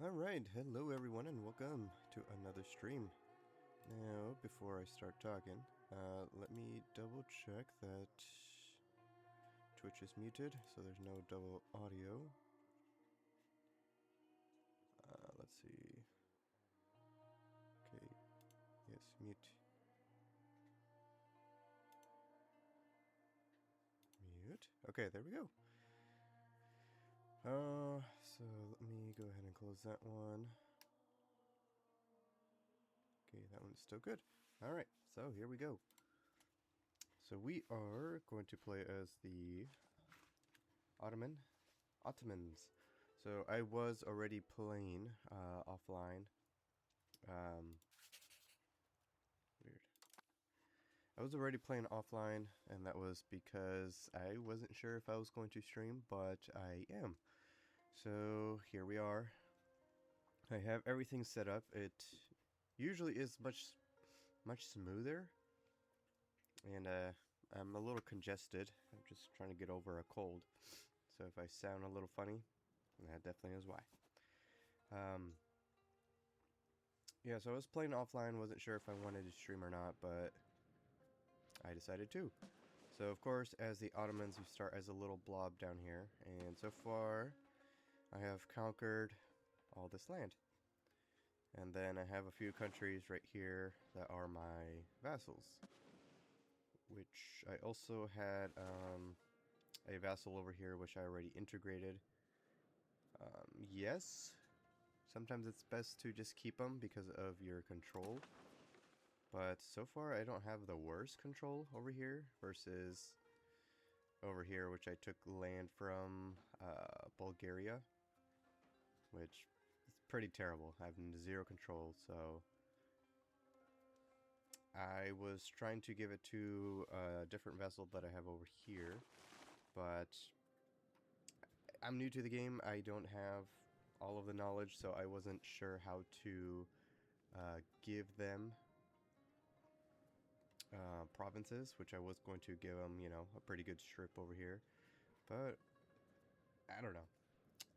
Alright, hello everyone and welcome to another stream. Now, before I start talking, let me double check that Twitch is muted, so there's no double audio. Let's see. Okay, yes, mute. Mute. Okay, there we go. So let me go ahead and close that one. Okay, that one's still good. Alright, so here we go. So we are going to play as the Ottomans. So I was already playing offline. Weird. I was already playing offline, and that was because I wasn't sure if I was going to stream, but I am. So here we are. I have everything set up. It usually is much smoother, and I'm a little congested. I'm just trying to get over a cold. So if I sound a little funny, that definitely is why. Yeah, so I was playing offline, wasn't sure if I wanted to stream or not, but I decided to. So of course, as the Ottomans, you start as a little blob down here, and so far, I have conquered all this land. And then I have a few countries right here that are my vassals. Which I also had a vassal over here, which I already integrated. Yes, sometimes it's best to just keep them because of your control. But so far I don't have the worst control over here versus over here, which I took land from Bulgaria, which is pretty terrible. I have zero control, so I was trying to give it to a different vessel that I have over here, but I'm new to the game. I don't have all of the knowledge, so I wasn't sure how to give them provinces, which I was going to give them, you know, a pretty good strip over here, but I don't know.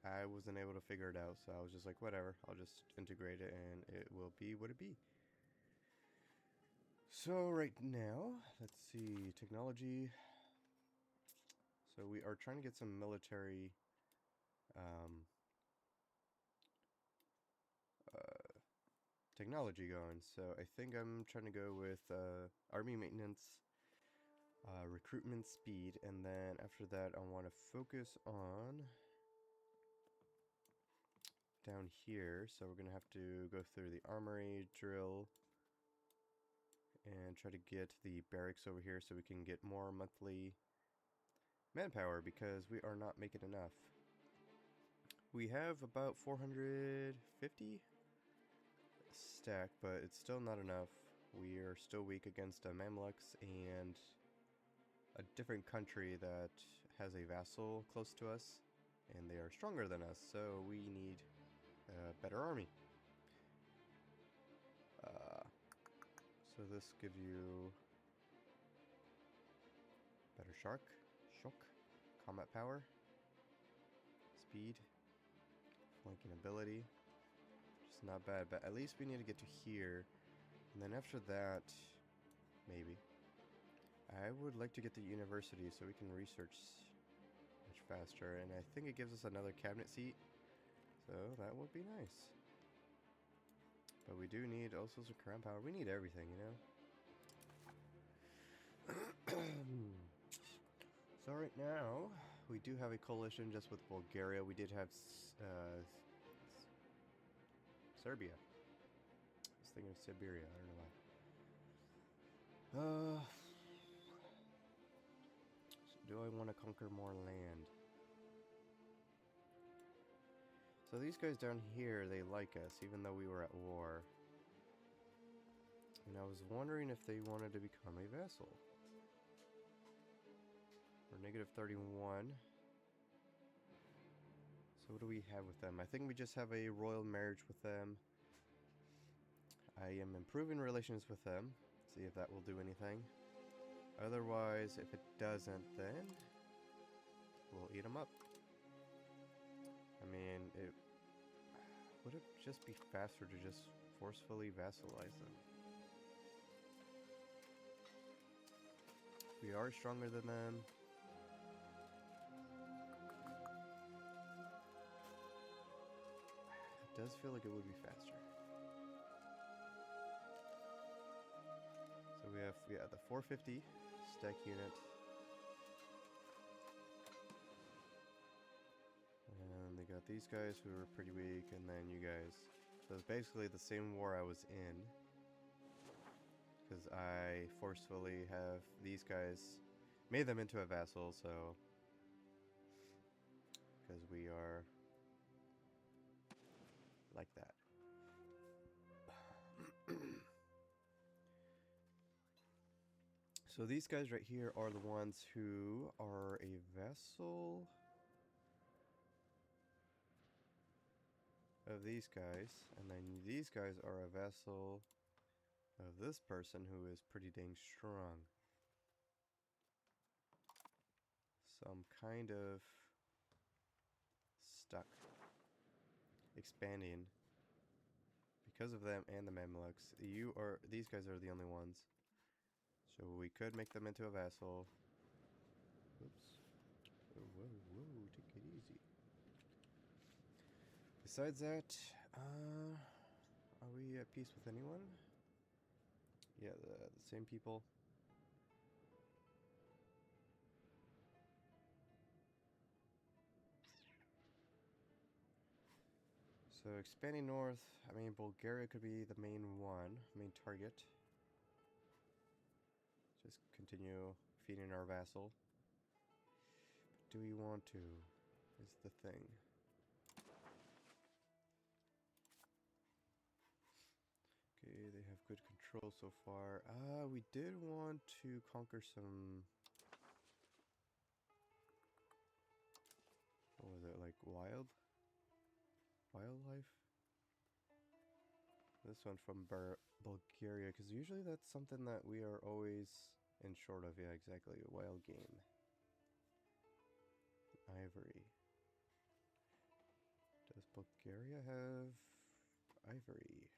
I wasn't able to figure it out, so I was just like, whatever, I'll just integrate it and it will be what it be. So right now, let's see, technology. So we are trying to get some military technology going. So I think I'm trying to go with army maintenance, recruitment speed, and then after that I want to focus on down here. So we're gonna have to go through the armory, drill, and try to get the barracks over here so we can get more monthly manpower, because we are not making enough. We have about 450 stack, but it's still not enough. We are still weak against Mamluks and a different country that has a vassal close to us, and they are stronger than us, so we need a better army. So this gives you better shock, combat power, speed, flanking ability. Just not bad, but at least we need to get to here, and then after that, maybe. I would like to get the university so we can research much faster, and I think it gives us another cabinet seat, so that would be nice. But we do need also some crown power. We need everything, you know? So right now, we do have a coalition just with Bulgaria. We did have Serbia. I was thinking of Siberia, I don't know why. So do I want to conquer more land? So these guys down here, they like us, even though we were at war. And I was wondering if they wanted to become a vassal. We're negative 31. So what do we have with them? I think we just have a royal marriage with them. I am improving relations with them. See if that will do anything. Otherwise, if it doesn't, then we'll eat them up. I mean, would it just be faster to just forcefully vassalize them? We are stronger than them. It does feel like it would be faster. So we have, yeah, the 450 stack unit. And they got these guys who are pretty weak, and then you guys. So it's basically the same war I was in. Because I forcefully have these guys, made them into a vassal, so. Because we are like that. So these guys right here are the ones who are a vassal of these guys, and then these guys are a vassal of this person who is pretty dang strong. So I'm kind of stuck expanding because of them and the Mamluks. These guys are the only ones. So we could make them into a vassal. Oops. Whoa, whoa, take it easy. Besides that, are we at peace with anyone? Yeah, the same people. So expanding north, I mean Bulgaria could be the main target. Just continue feeding our vassal. But do we want to? Is the thing. Okay, they have good control so far. We did want to conquer some. What was it, like wildlife? This one from Bulgaria, because usually that's something that we are always in short of. Yeah, exactly. Wild game. Ivory. Does Bulgaria have ivory?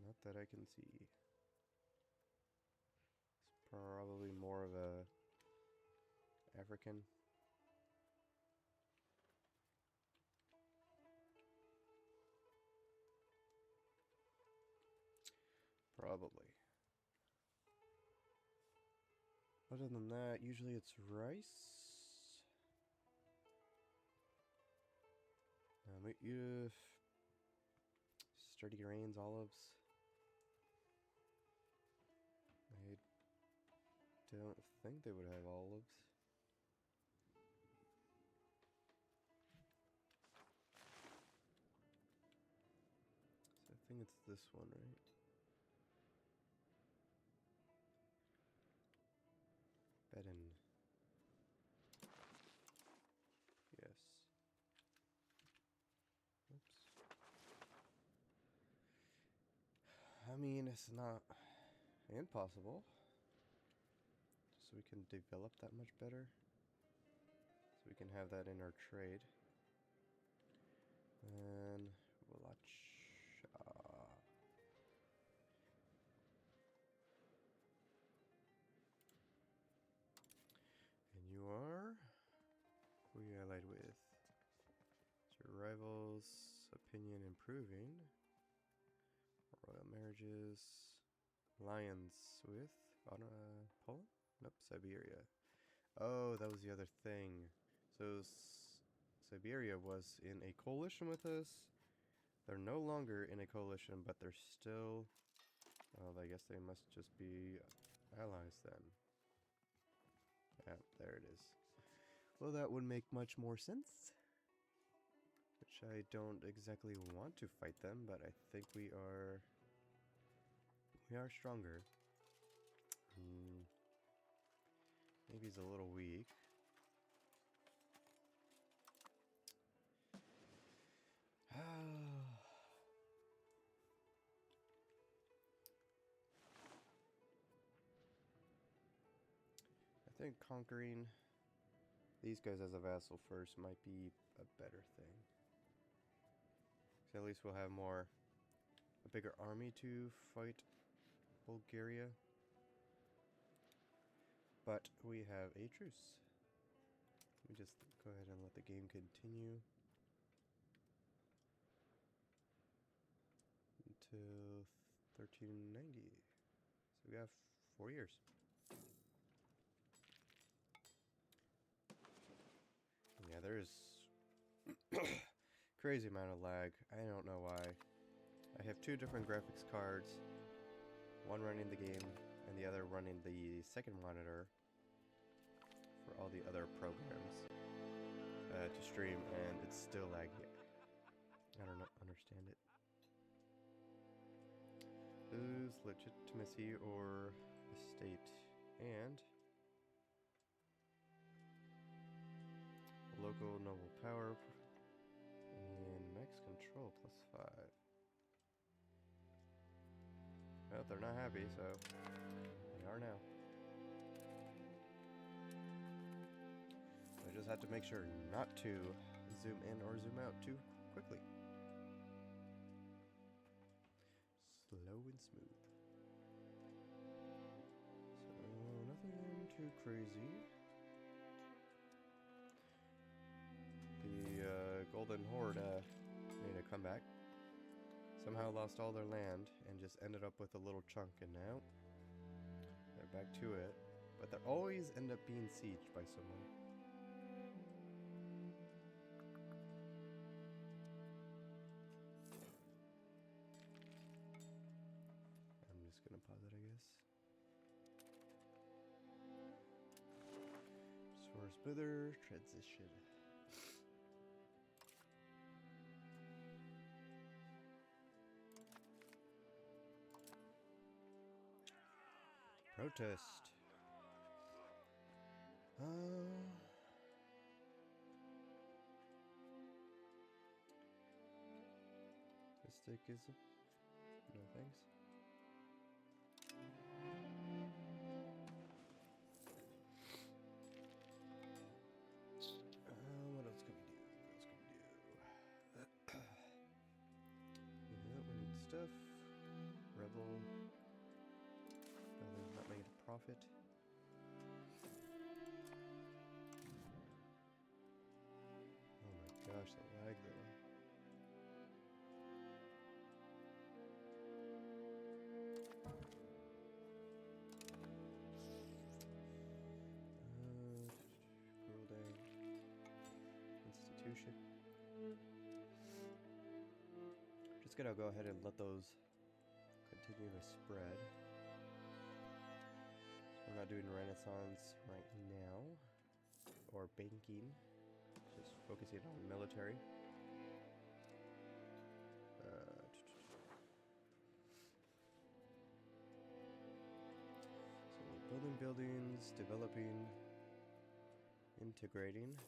Not that I can see. It's probably more of a African. Probably. Other than that, usually it's rice. Sturdy grains, olives. I don't think they would have olives. So I think it's this one, right? Bedin. Yes. Oops. I mean, it's not impossible. So we can develop that much better. So we can have that in our trade. And Wallachia. And you are? Who are you allied with? Your rivals' opinion improving. Royal marriages. Alliance with Poland? Nope, Siberia. Oh, that was the other thing. So Siberia was in a coalition with us. They're no longer in a coalition, but they're still. Well, I guess they must just be allies then. Yeah, there it is. Well, that would make much more sense. Which I don't exactly want to fight them, but I think we are stronger. Maybe he's a little weak. I think conquering these guys as a vassal first might be a better thing. So at least we'll have a bigger army to fight Bulgaria. But we have a truce. Let me just go ahead and let the game continue until 1390. So we have 4 years. Yeah, there's crazy amount of lag. I don't know why. I have 2 different graphics cards, one running the game and the other running the second monitor for all the other programs to stream, and it's still laggy. I don't understand it. Lose legitimacy or estate, and local noble power and max control +5. Well, they're not happy, so they are now. I just have to make sure not to zoom in or zoom out too quickly. Slow and smooth. So nothing too crazy. The Golden Horde made a comeback. Somehow lost all their land and just ended up with a little chunk, and now they're back to it. But they always end up being sieged by someone. I'm just gonna pause it, I guess. For smoother transition. Protest. Mystic is no thanks. What else can we do? We need stuff. Rebel. Building not making a profit. Oh my gosh, the lag though. Institution. Just gonna go ahead and let those continue to spread. So we're not doing Renaissance right now, or banking, just focusing on military. So building buildings, developing, integrating.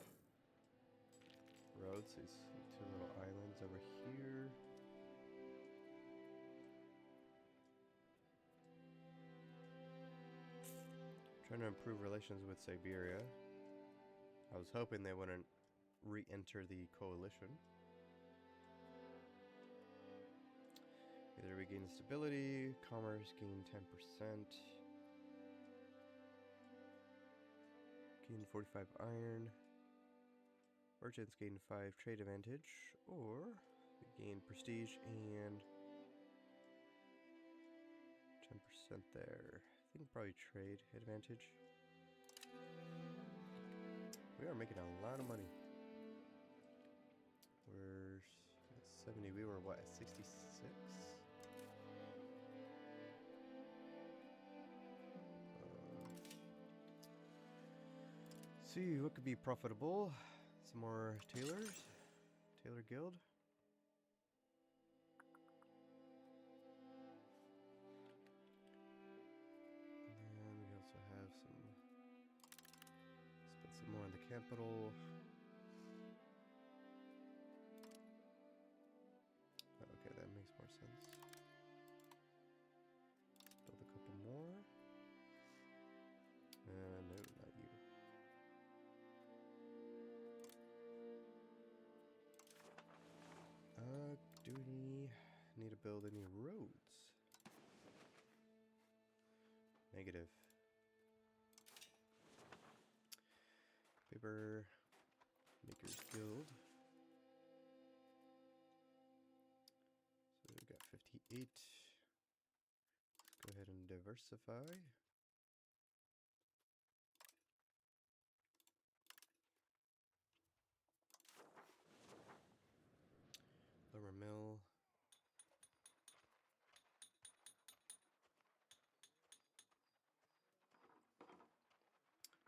Roads, these 2 little islands over here. Trying to improve relations with Siberia. I was hoping they wouldn't re-enter the coalition. Either we gain stability, commerce gain 10%, gain 45 iron, merchants gain 5 trade advantage, or we gain prestige and 10% there. I think probably trade advantage. We are making a lot of money. We're at 70. We were what, at 66? See what could be profitable. Some more tailors. Tailor Guild. And we also have some. Spend some more on the capital. Okay, that makes more sense. Let's build a couple more. No, not you. negative. Paper Makers Guild. So we got 58. Let's go ahead and diversify. Lumber mill.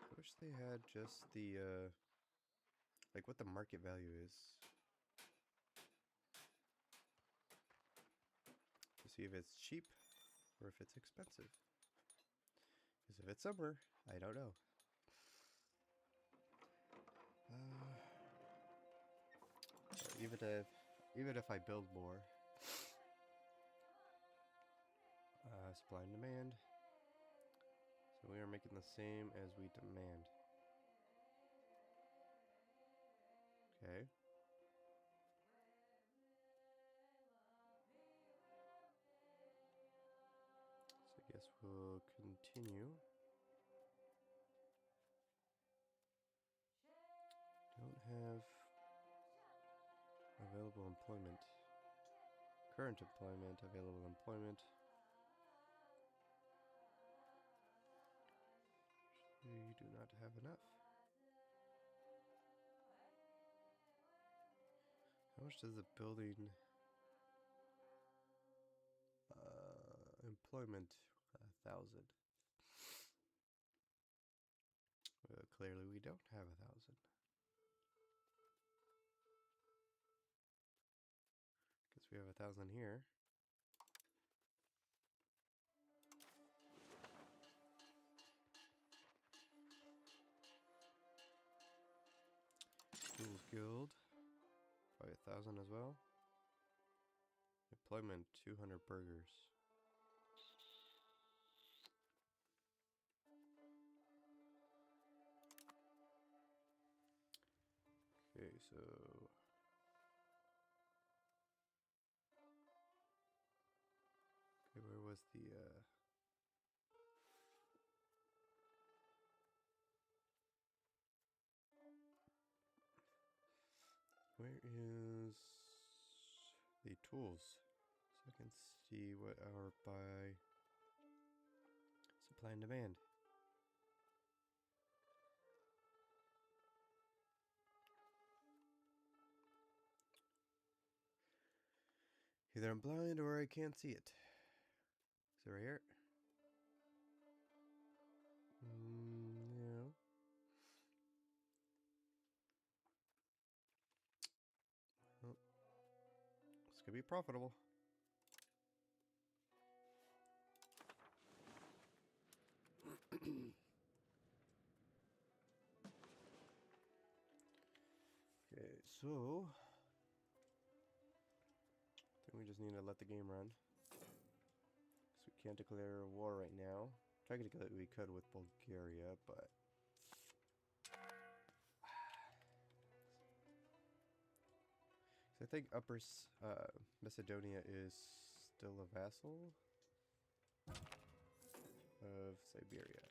I wish they had just the like what the market value is. To see if it's cheap or if it's expensive. Because if it's somewhere, I don't know. Even if I build more, supply and demand. So we are making the same as we demand. Okay. So I guess we'll continue. Don't have available employment. Current employment, available employment. We do not have enough. How much does the building employment? 1,000. Clearly we don't have 1,000. Guess we have 1,000 here. Tools Guild, probably 1,000 as well. Employment, 200 burgers. Okay, so okay, where was the where is the tools? So I can see what our buy supply and demand. Either I'm blind or I can't see it. Is it right here? No. Oh. This could be profitable. Okay, so I think we just need to let the game run. Because we can't declare war right now. Technically we could with Bulgaria, but so I think Upper Macedonia is still a vassal of Siberia.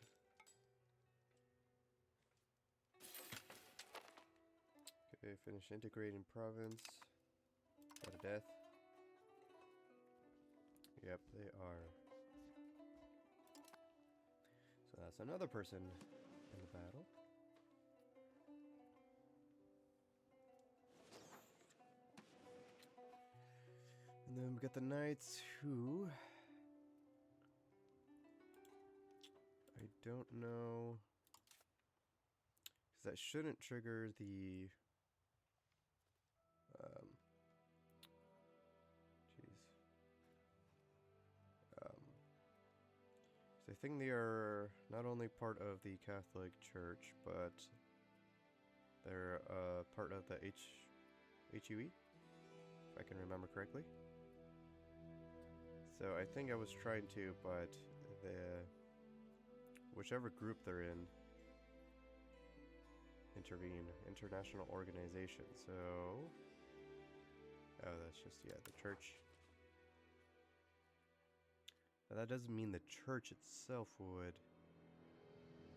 Okay, finish integrating province. Go to death. Yep, they are. So that's another person in the battle. And then we got the knights who I don't know, because that shouldn't trigger the so I think they are not only part of the Catholic Church, but they're part of the HUE, if I can remember correctly. So I think I was trying to, but whichever group they're in, intervene. International organization. So, oh, that's just, yeah, the church. But that doesn't mean the church itself would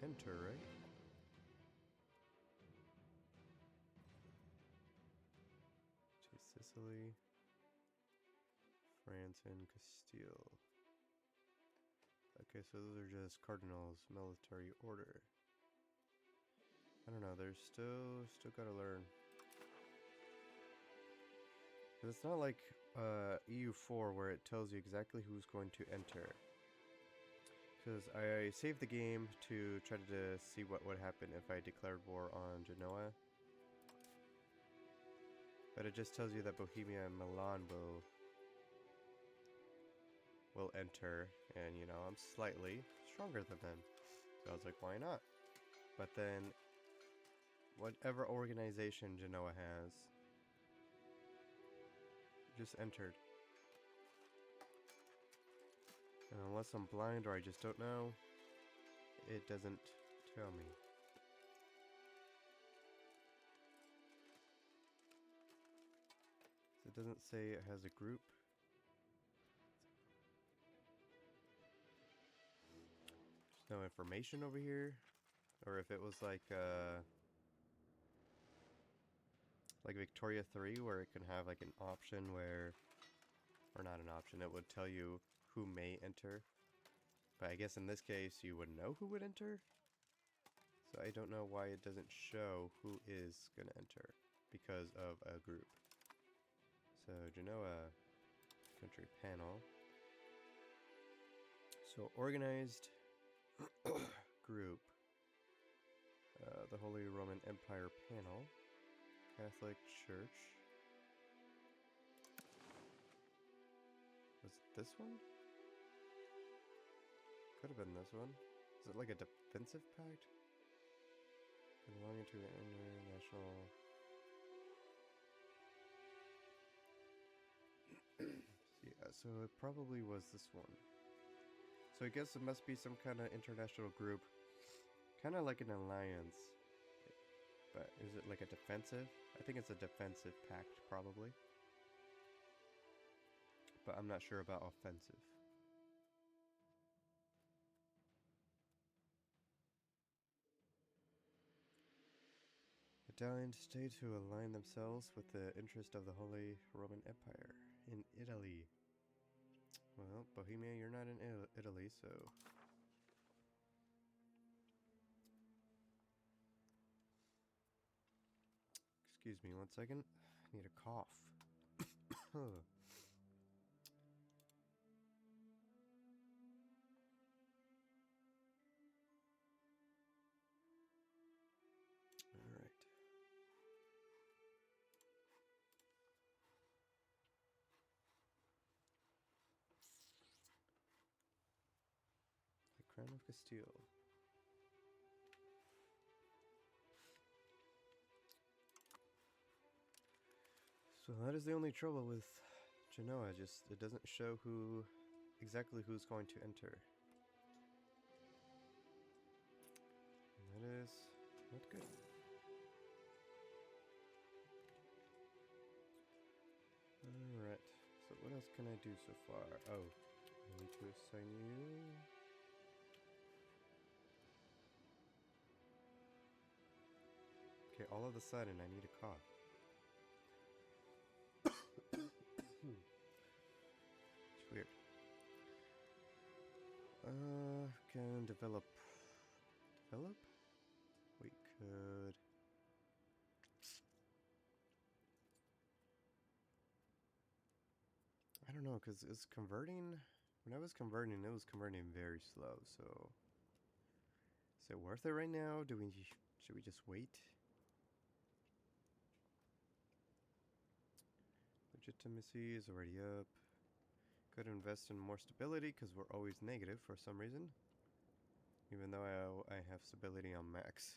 enter, right? To Sicily, France, and Castile. Okay, so those are just cardinals, military order. I don't know, there's still gotta learn. It's not like EU4 where it tells you exactly who's going to enter. Because I saved the game to try to see what would happen if I declared war on Genoa. But it just tells you that Bohemia and Milan will enter. And, you know, I'm slightly stronger than them. So I was like, why not? But then, whatever organization Genoa has, just entered. And unless I'm blind or I just don't know, it doesn't tell me. It doesn't say it has a group. There's no information over here. Or if it was like Victoria 3 where it can have like an option where, or not an option, it would tell you who may enter. But I guess in this case you would know who would enter. So I don't know why it doesn't show who is going to enter because of a group. So Genoa country panel. So organized group. The Holy Roman Empire panel. Catholic Church. Was it this one? Could have been this one. Is it like a defensive pact? Belonging to an international... Yeah, so it probably was this one. So I guess it must be some kind of international group. Kind of like an alliance. But is it like a defensive? I think it's a defensive pact, probably. But I'm not sure about offensive. Italian states who align themselves with the interest of the Holy Roman Empire in Italy. Well, Bohemia, you're not in Italy, so... Excuse me 1 second. I need a cough. Alright. The Crown of Castile. So that is the only trouble with Genoa, just it doesn't show exactly who's going to enter. And that is not good. Alright, so what else can I do so far? Oh, I need to assign you. Okay, all of a sudden I need a cough. It's weird. Can develop. Develop? We could. I don't know, because it's converting. When I was converting, it was converting very slow. So, is it worth it right now? Should we just wait? Legitimacy is already up. Could invest in more stability because we're always negative for some reason. Even though I have stability on max.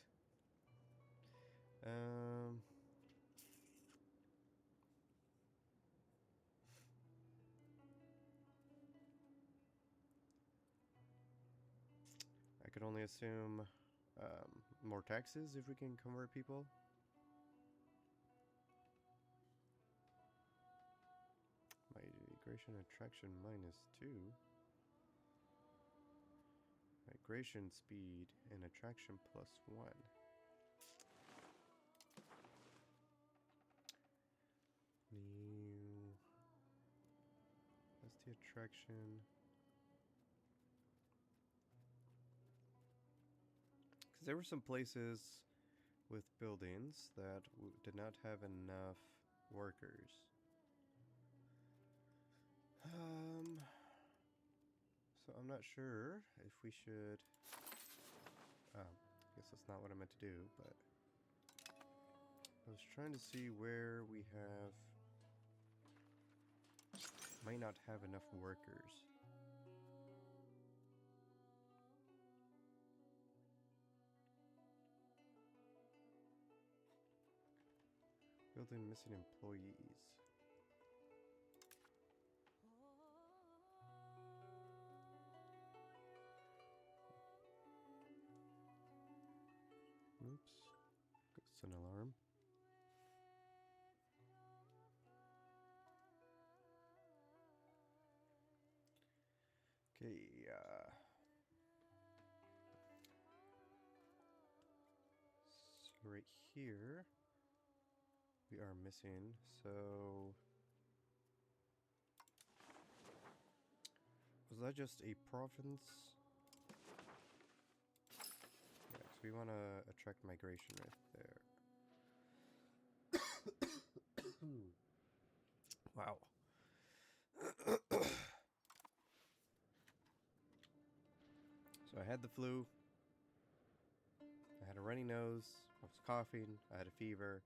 I could only assume more taxes if we can convert people. Migration attraction -2. Migration speed and attraction +1. New. That's the attraction. Because there were some places with buildings that did not have enough workers. So I'm not sure if we should. I guess that's not what I meant to do, but I was trying to see where we might not have enough workers. Building missing employees. Oops. It's an alarm. Okay, so right here we are missing, so was that just a province? Yeah, so we want to attract migration right there. Wow. So I had the flu, I had a runny nose, I was coughing, I had a fever.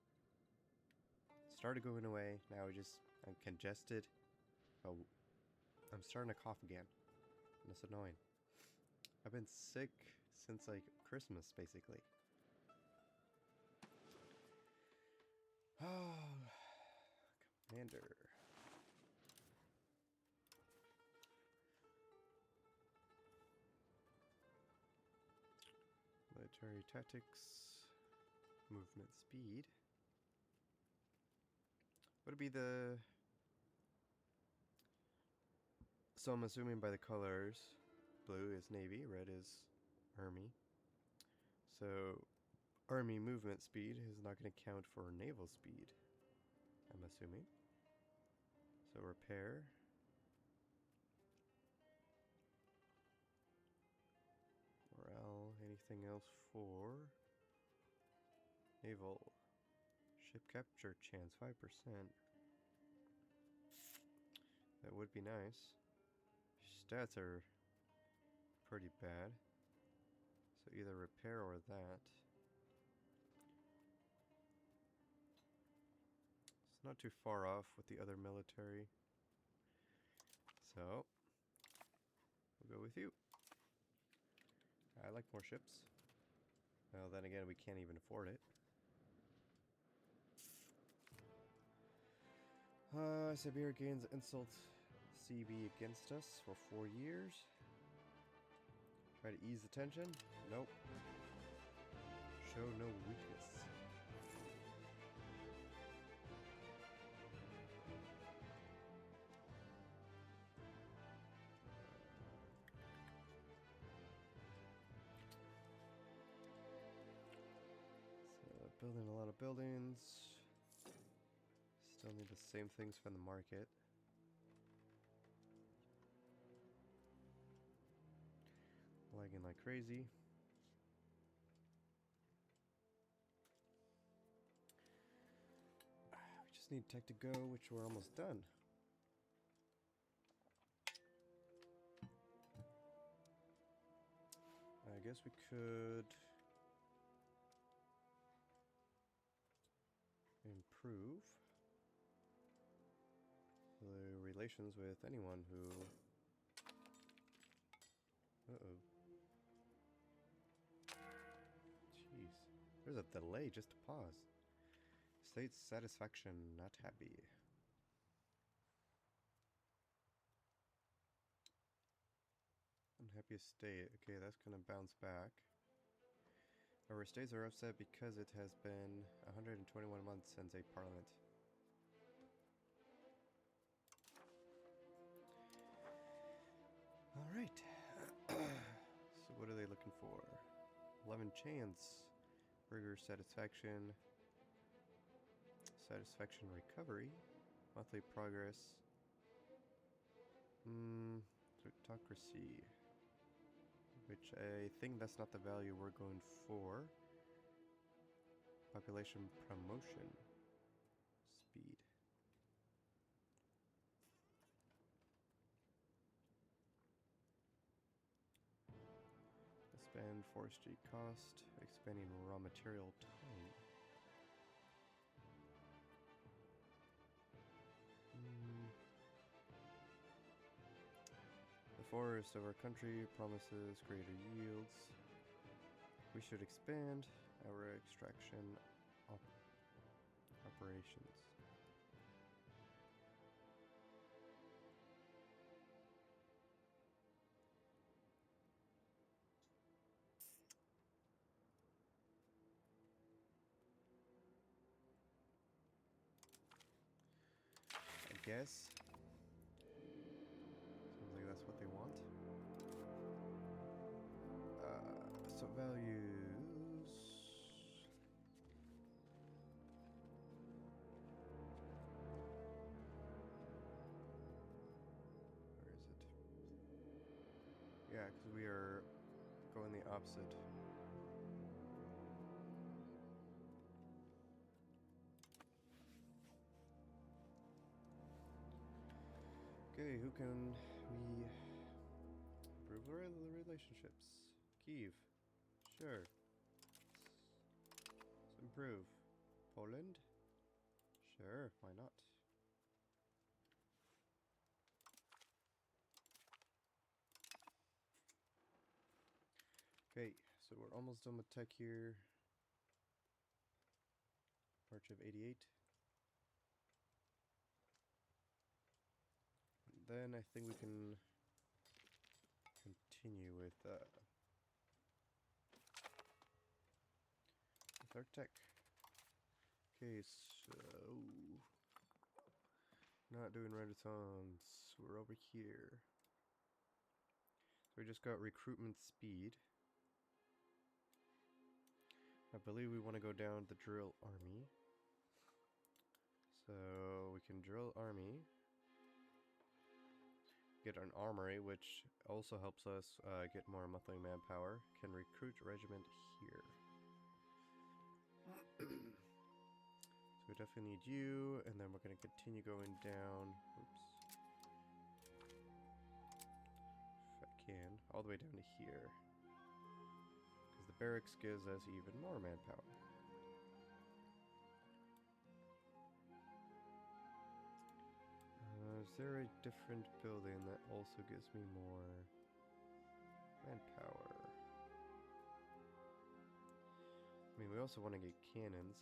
Started going away, now I'm congested. Oh, I'm starting to cough again. And it's annoying. I've been sick since like Christmas, basically. Oh, Commander. Military tactics, movement speed. Would it be the... So I'm assuming by the colors, blue is Navy, red is Army. So Army movement speed is not going to count for naval speed, I'm assuming. So repair. Morale, anything else for naval? Ship capture chance, 5%. That would be nice. Stats are pretty bad. So either repair or that. It's not too far off with the other military. So, we'll go with you. I like more ships. Well, then again, we can't even afford it. Siberia gains insult CB against us for 4 years. Try to ease the tension. Nope. Show no weakness. So, building a lot of buildings. Still need the same things from the market. Lagging like crazy. We just need tech to go, which we're almost done. I guess we could improve the relations with anyone who... Uh-oh. Jeez. There's a delay just to pause. State satisfaction, not happy. Unhappiest state. Okay, that's gonna bounce back. Our states are upset because it has been 121 months since a parliament. Alright. So what what are they looking for? 11 chance. Burger satisfaction. Satisfaction recovery. Monthly progress. Plutocracy. Which I think that's not the value we're going for. Population promotion. Speed. Expand forestry cost. Expanding raw material time. The forest of our country promises greater yields. We should expand our extraction operations. I guess. Sounds like that's what they want. So values. Where is it? Yeah, because we are going the opposite. Okay, who can we improve the relationships? Kyiv. Sure. Let's improve. Poland? Sure, why not? Okay, so we're almost done with tech here. March of 88. Then I think we can continue with our tech. Okay, so not doing renaissance. We're over here. So we just got recruitment speed. I believe we want to go down the drill army. So we can drill army. Get an armory, which also helps us get more monthly manpower. Can recruit regiment here. So we definitely need you, and then we're going to continue going down. Oops. If I can, all the way down to here. Because the barracks gives us even more manpower. Is there a different building that also gives me more manpower? I mean, we also want to get cannons.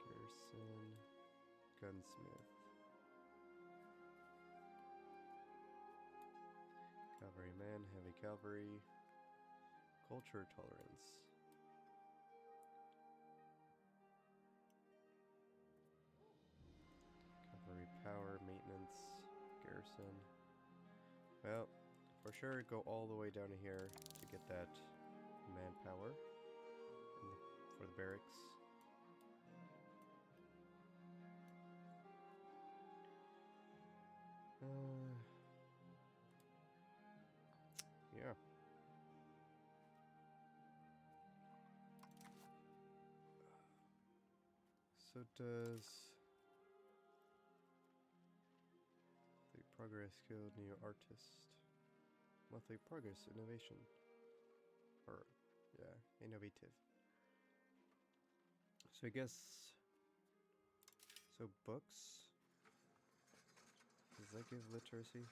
Garrison, gunsmith, cavalryman, heavy cavalry, culture tolerance. Power, maintenance, garrison. Well, for sure go all the way down to here to get that manpower for the barracks. Yeah. So does the progress guild new artist monthly progress innovation, or yeah, innovative. So I guess so books. Does that give literacy?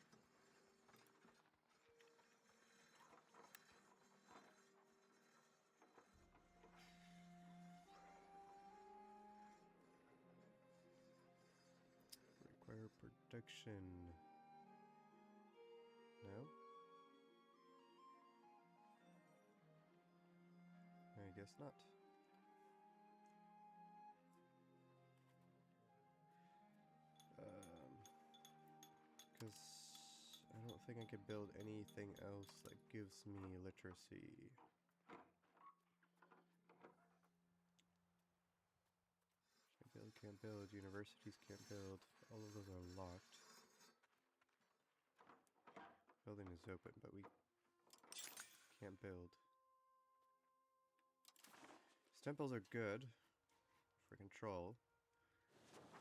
Require production. No? I guess not. Because I don't think I could build anything else that gives me literacy. Can't build, universities can't build. All of those are locked. Building is open, but we can't build. These temples are good for control,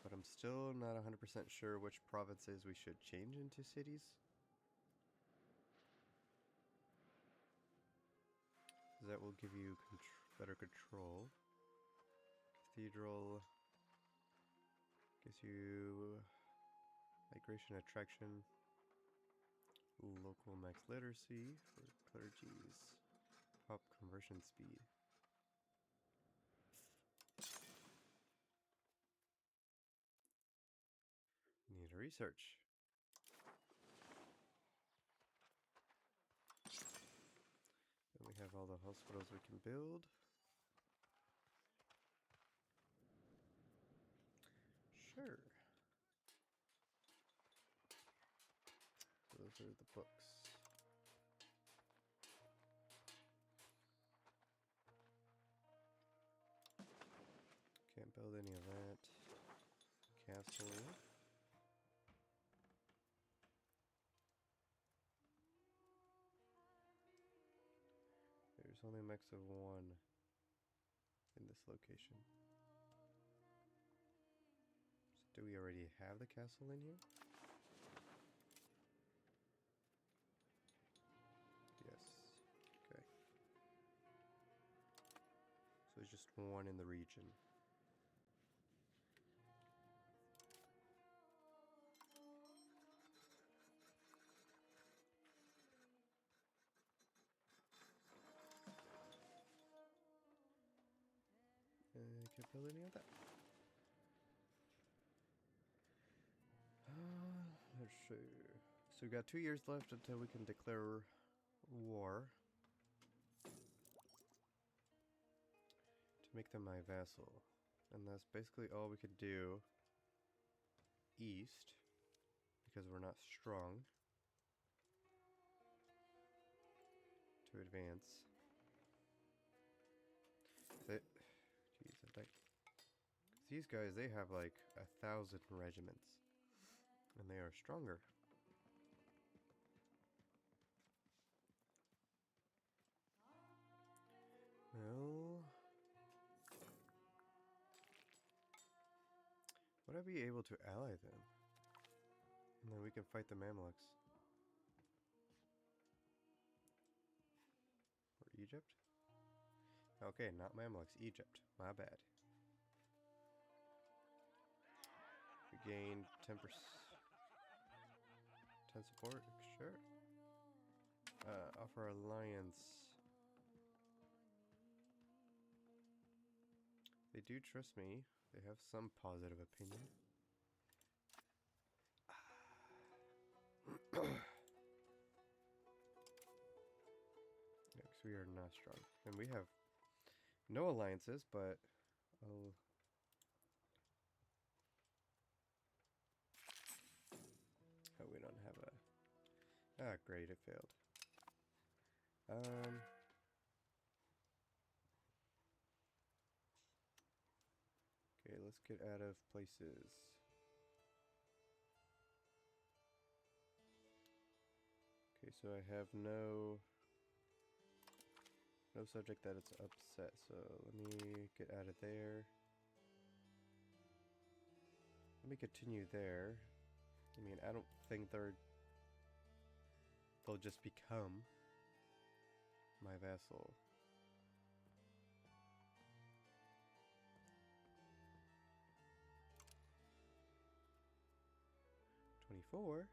but I'm still not 100% sure which provinces we should change into cities. That will give you better control. Cathedral gives you migration attraction, local max literacy for clergies, pop conversion speed. Need a research. And we have all the hospitals we can build. Sure. Those are the books. Can't build any of that. Castle. There's only a max of 1 in this location. So do we already have the castle in here? Yes. Okay. So it's just 1 in the region. Can't build any of that. Let's see. So we got 2 years left until we can declare war. To make them my vassal. And that's basically all we could do east, because we're not strong to advance. Jeez, I think these guys, they have like 1,000 regiments, and they are stronger. Well, would I be able to ally them? And then we can fight the Mamluks. Or Egypt? Okay, not Mamluks, Egypt. My bad. We gained 10%. 10 support? Sure. Offer alliance. They do trust me. They have some positive opinion. Because we are not strong. And we have no alliances, but oh, we don't have a... Ah, great, it failed. Okay, let's get out of places. Okay, so I have no subject that it's upset, so let me get out of there. Let me continue there. I mean, I don't think they'll just become my vassal. $24.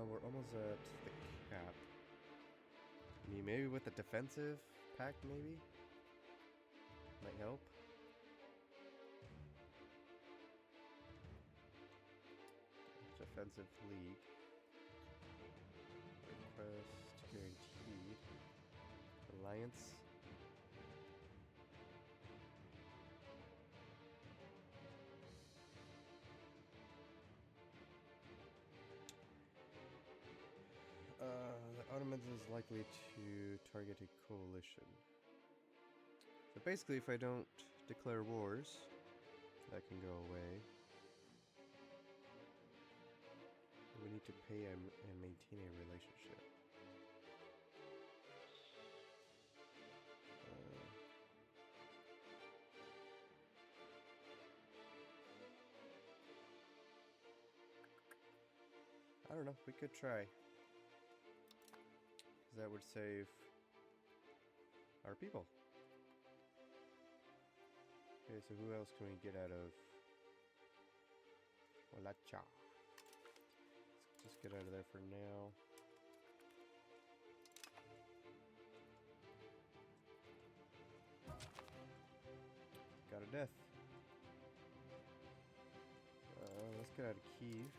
We're almost at the cap. I mean, maybe with the defensive pact, maybe? Might help. Defensive league. Request guaranteed. Alliance. Ottomans is likely to target a coalition. So basically, if I don't declare wars, that can go away. We need to pay and maintain a relationship. I don't know, we could try. Because that would save our people. Okay, so who else can we get out of Walacha? Let's just get out of there for now. Got a death. Let's get out of Kiev.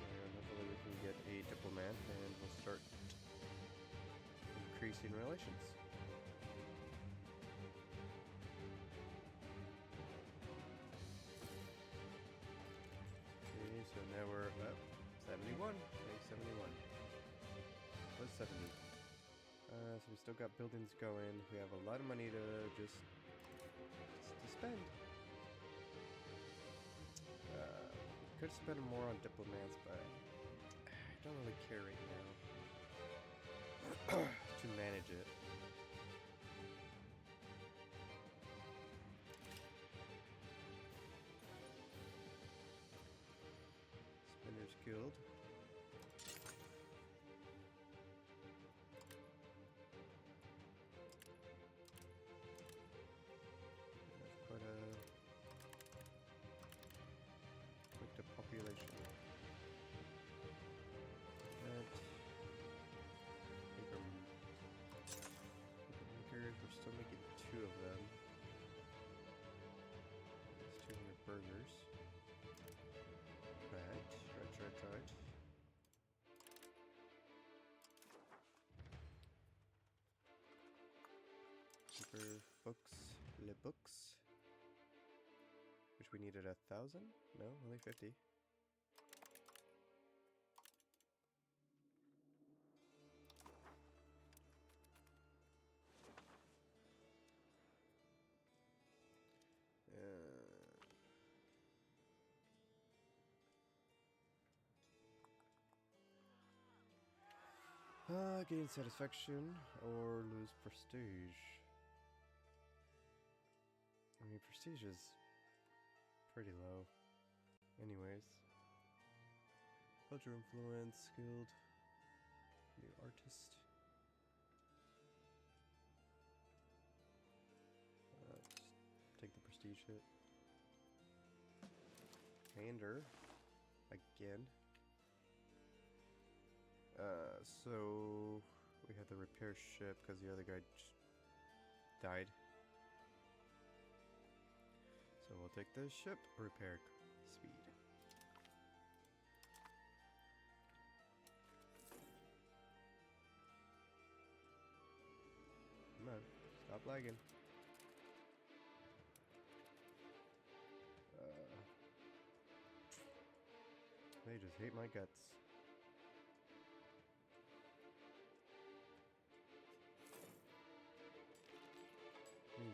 And hopefully we can get a diplomat and we'll start increasing relations. Okay, so now we're up 71. Okay, 71. What's 70? So we still got buildings going. We have a lot of money to just to spend. Could spend more on diplomats, but I don't really care right now to manage it. Spinners Guild. Quite a population. Makers, we're still making 2 of them. That's 200 burgers. Right. Super books, le books. Which we needed 1,000? No, only 50. Gain satisfaction or lose prestige. I mean, prestige is pretty low. Anyways. Culture influence, skilled, new artist. Just take the prestige hit. Commander. Again. So we had the repair ship because the other guy died. So we'll take the ship repair speed. Come on, stop lagging. They just hate my guts.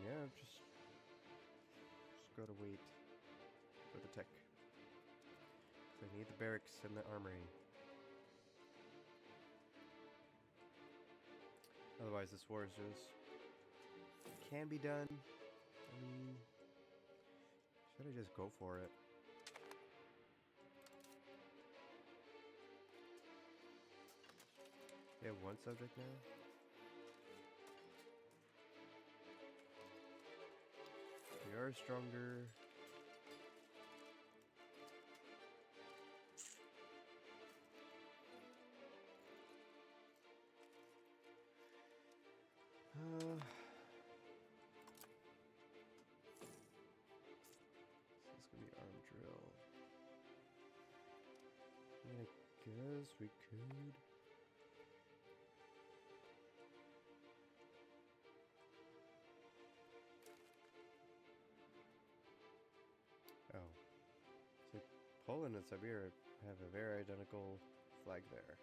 Yeah, just gotta wait for the tech. I need the barracks and the armory. Otherwise, this war is just can be done. I mean, should I just go for it? They have 1 subject now. We are stronger. So it's gonna be arm drill. I mean, I guess we could. Oh, so Poland and Siberia have a very identical flag there.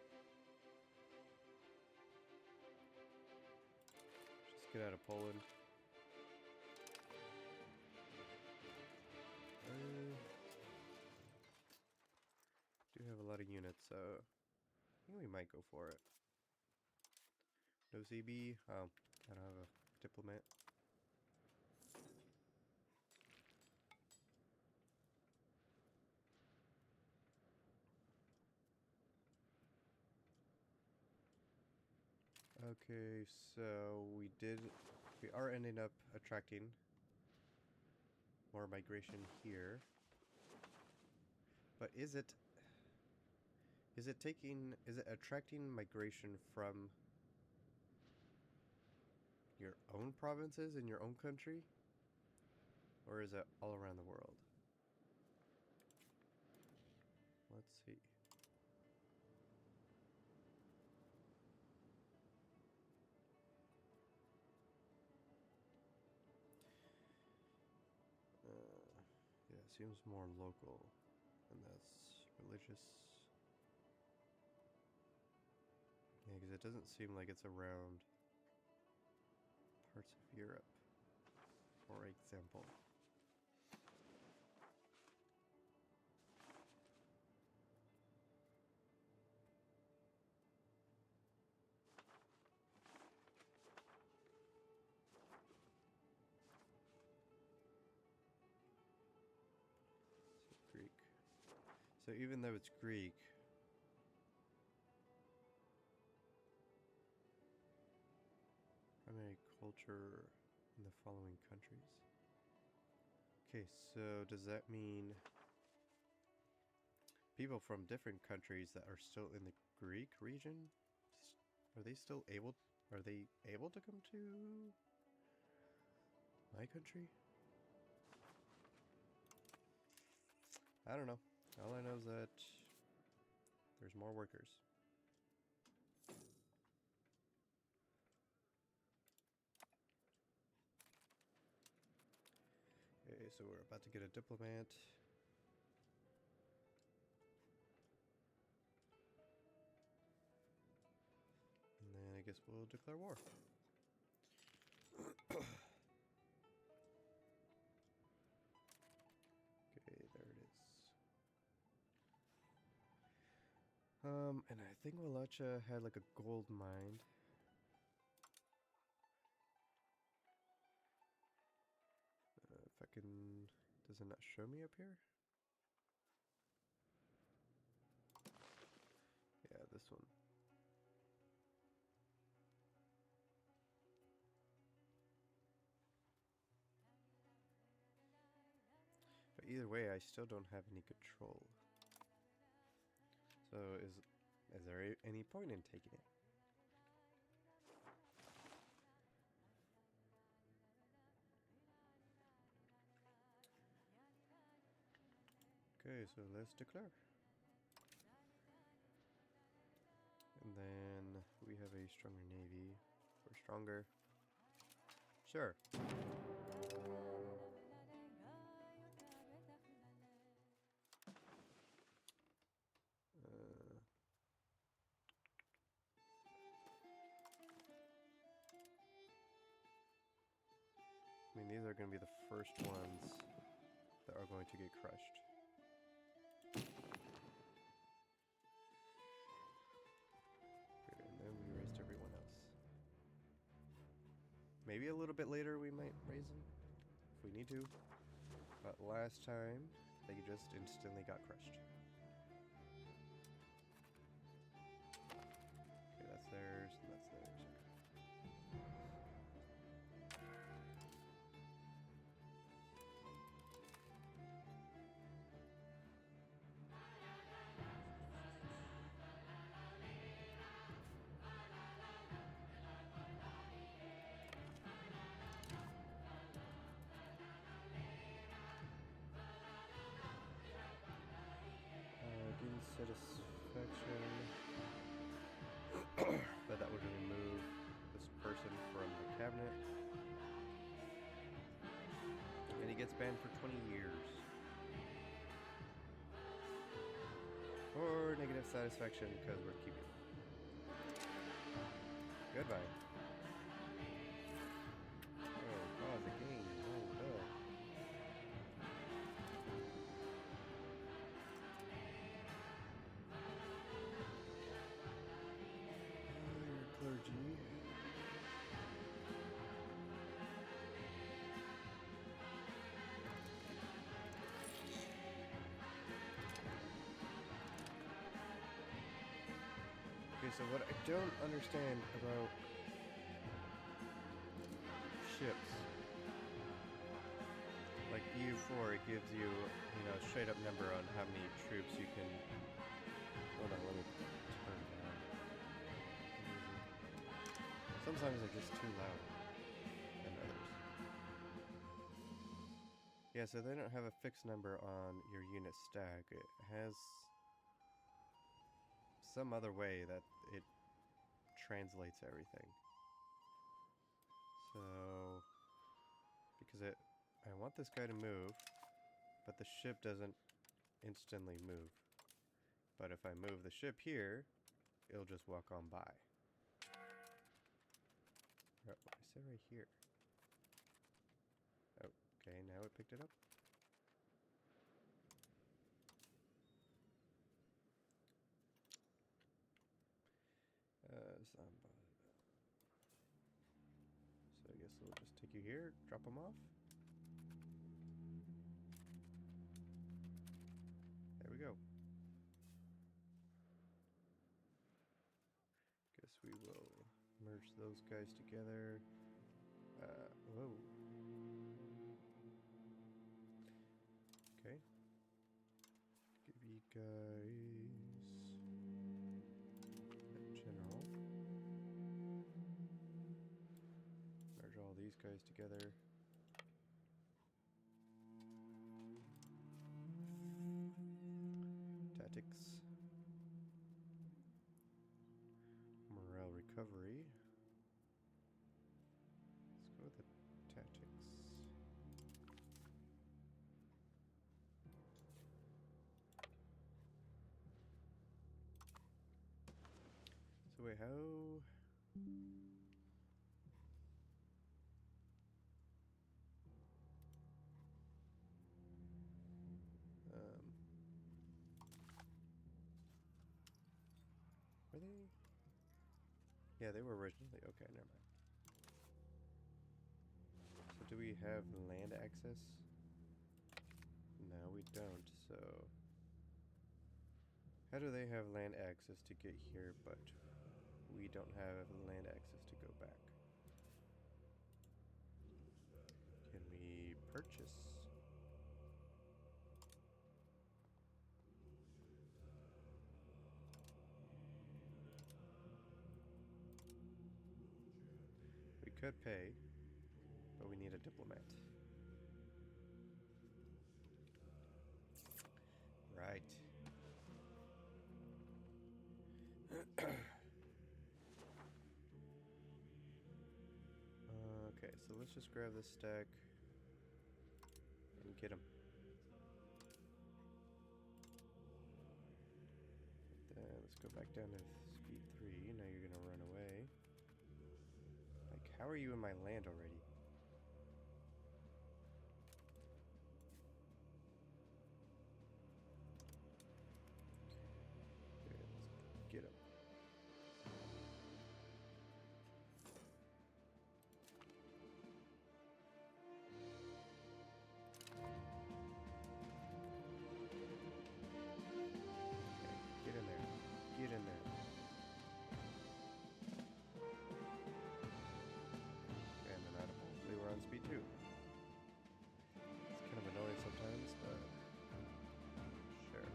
Just get out of Poland. Do have a lot of units, so I think we might go for it. No CB. Oh, I don't have a diplomat. Okay, so we are ending up attracting more migration here. But is it attracting migration from your own provinces in your own country? Or is it all around the world? Let's see. Yeah, it seems more local, and that's religious. Yeah, because it doesn't seem like it's around parts of Europe, for example. So Greek. So even though it's Greek, primary culture in the following countries. Okay, so does that mean people from different countries that are still in the Greek region, are they able to come to my country? I don't know. All I know is that there's more workers. Okay, so we're about to get a diplomat. And then I guess we'll declare war. Okay, there it is. And I think Wallachia had like a gold mine. If I can, does it not show me up here? Yeah, this one. But either way, I still don't have any control. So is there any point in taking it? Okay, so let's declare. And then we have a stronger navy. We're stronger. Sure. I mean, these are going to be the first ones that are going to get crushed. Okay, and then we raised everyone else. Maybe a little bit later we might raise them, if we need to. But last time, they just instantly got crushed. Okay, that's theirs, and that's theirs. Gain satisfaction. But that would remove this person from the cabinet. And he gets banned for 20 years. satisfaction because we're keeping them. Goodbye. Oh, pause the game. Oh, no. Your clergy. Okay, so what I don't understand about ships, like EU4, it gives you, a straight up number on how many troops you can. Hold on, let me turn it down. Sometimes they're just too loud than others. Yeah, so they don't have a fixed number on your unit stack. It has some other way that it translates everything. So, because I want this guy to move, but the ship doesn't instantly move. But if I move the ship here, it'll just walk on by. Oh, I said right here. Oh, okay, now it picked it up. So I guess we'll just take you here, drop them off. There we go. Guess we will merge those guys together. Whoa. Okay. Give you guys a general. Merge all these guys together. Tactics. Morale recovery. Let's go with the tactics. So wait, how? Were they? Yeah, they were originally. Okay, never mind. So do we have land access? No, we don't. So how do they have land access to get here, but we don't have land access to go back? Can we purchase? We could pay, but we need a diplomat. Right. Okay, so let's just grab this stack and get him. Then let's go back down to speed 3. Now you're gonna run away. Like, how are you in my land already? Okay, let's get him. Get in there. Get in there. And then we were on speed 2. It's kind of annoying sometimes, but sure.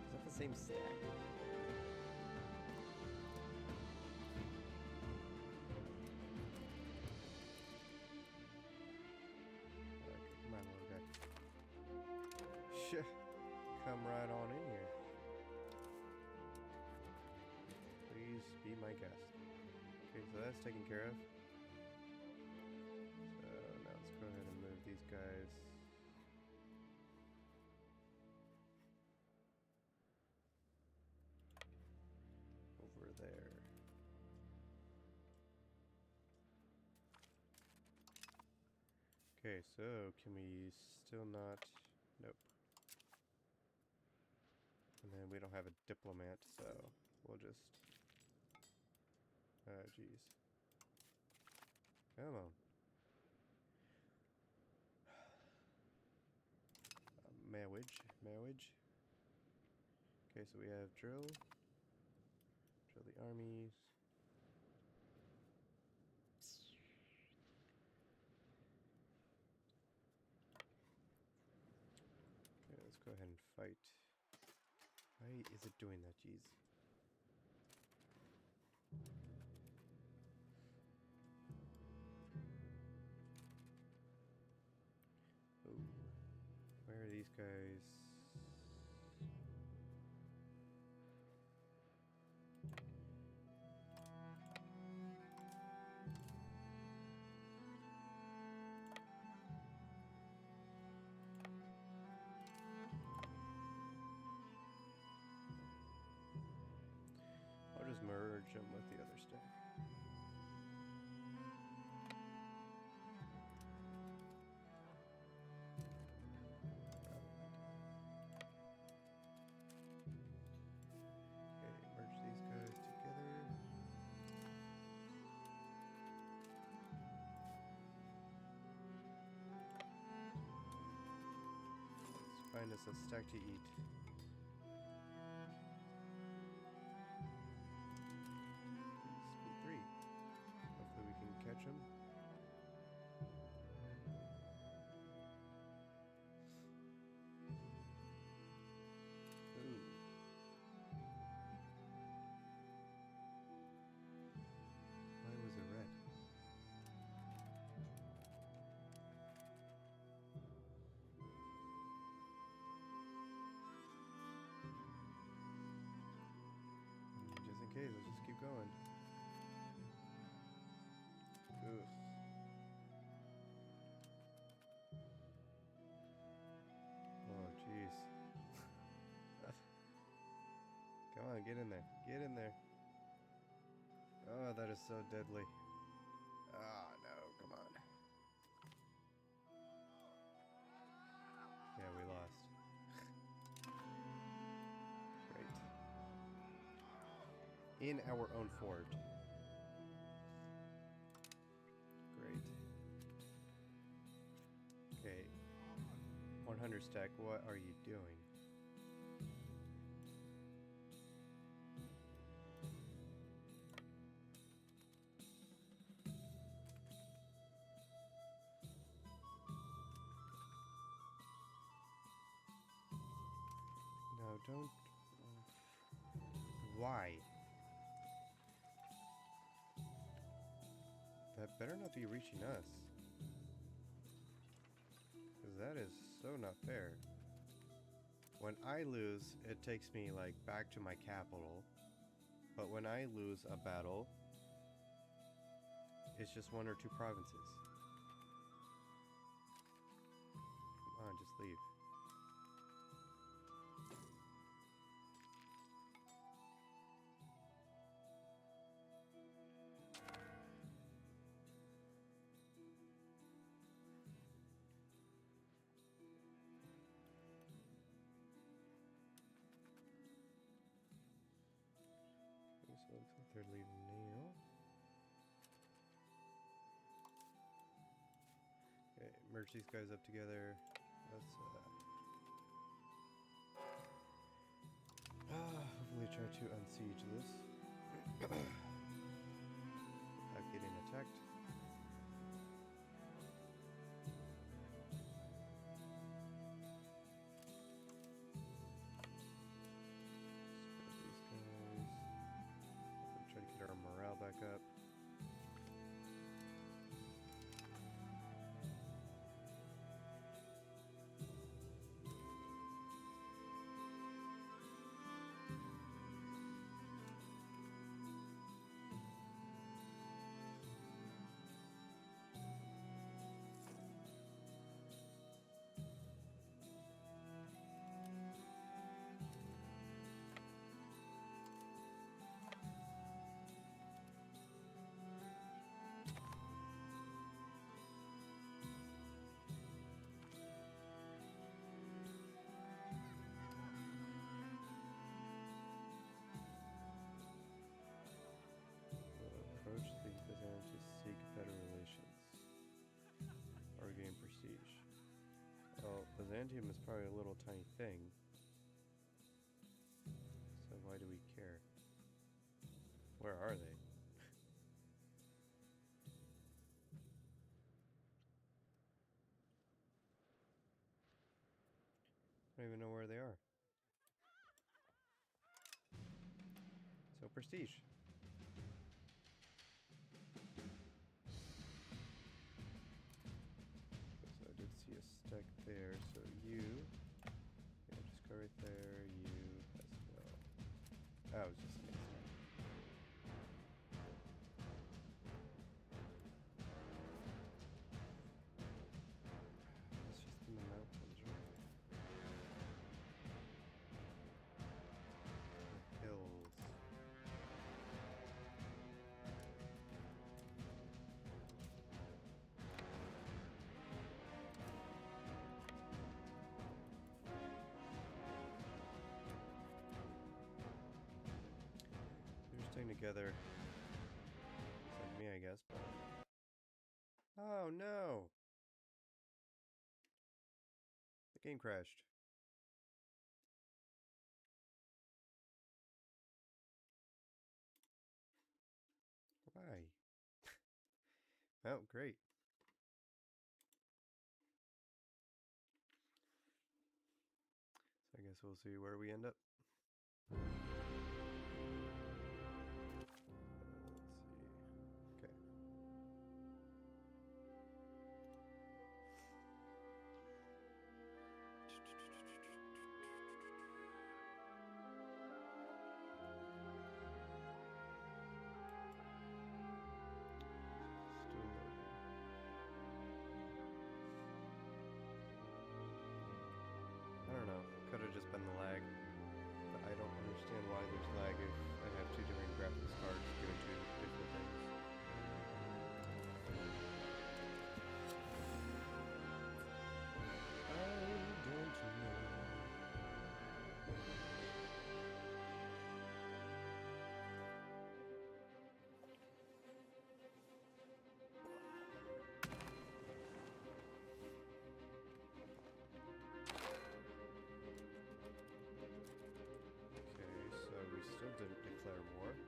Is that the same stack? Come right on in here. Please be my guest. Okay, so that's taken care of. So now let's go ahead and move these guys. Over there. Okay, so can we still not... Nope. And then we don't have a diplomat, so we'll just... Oh, jeez. Come on. Marriage. Okay, so we have drill the armies. Okay, let's go ahead and fight. Why is it doing that, jeez? Oh, where are these guys? I'll just merge them with the other stuff. Okay, merge these guys together. Let's find us a stack to eat. Speed 3. Hopefully we can catch him. Ooh. Why was it red? Just in case, let's just keep going. Ugh. Oh, jeez. Come on, get in there. Get in there. Oh, that is so deadly. Ah, no, come on. Yeah, we lost. Great. In our own fort. Great. Okay. 100 stack, what are you doing? No, don't... Why? That better not be reaching us. Because that is so not fair. When I lose, it takes me, like, back to my capital. But when I lose a battle, it's just 1 or 2 provinces. Come on, just leave. So it looks like they're leaving now. Okay, merge these guys up together. Let's hopefully try to unsiege this. Without getting attacked. Try to get our morale back up. adamantium is probably a little tiny thing. So why do we care? Where are they? I don't even know where they are. So prestige. So I did see a stack there. So you, yeah, just go right there. You as well. Oh, it's just an stack. It's just in the mountains, right? The hills. They're staying together. It's like me, I guess, but... Oh, no! The game crashed. Why? Oh, great. So I guess we'll see where we end up. Let's see. Okay. Still loading. I don't know. Could have just been the lag. But I don't understand why there's lag if I have two different graphics cards doing two different things. I don't know. Okay, so we still didn't declare war. I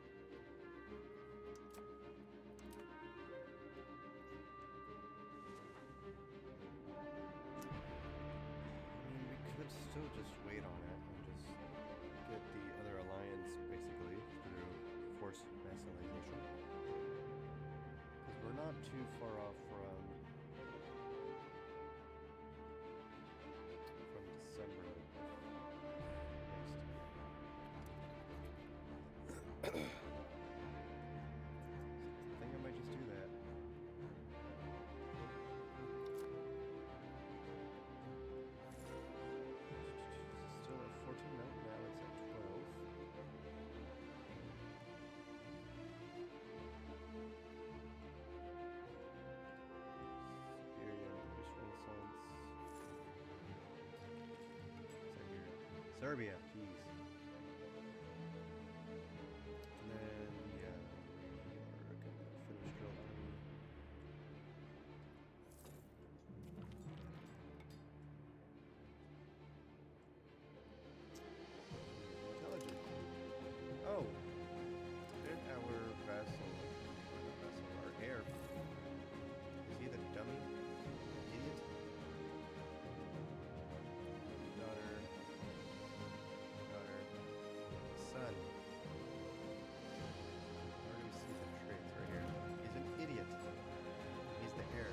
mean, we could still just wait on it and just get the other alliance basically through forced vassalization. Because we're not too far off from December of next year. I think I might just do that. Still at 14 now, now it's at 12. Siberian British Renaissance. Serbia, jeez. And then, yeah, we are gonna finish drill army. Intelligent. Oh, did our vassal, or not vassal, our heir, is he the dummy? Idiot? Daughter. Son. Where do we see the traits? Right here. He's an idiot. He's the heir.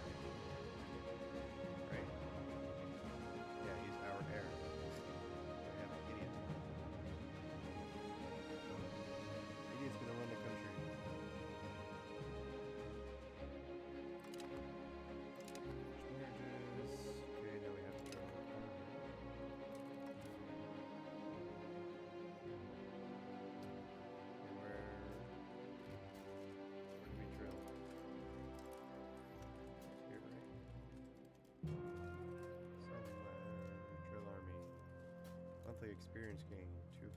Right? Yeah, he's our heir. We have an idiot. Idiot's gonna run the country. Marriages. Okay, now we have to go. Where do we drill? Here, right? Somewhere. Drill army. Monthly experience gain, 250.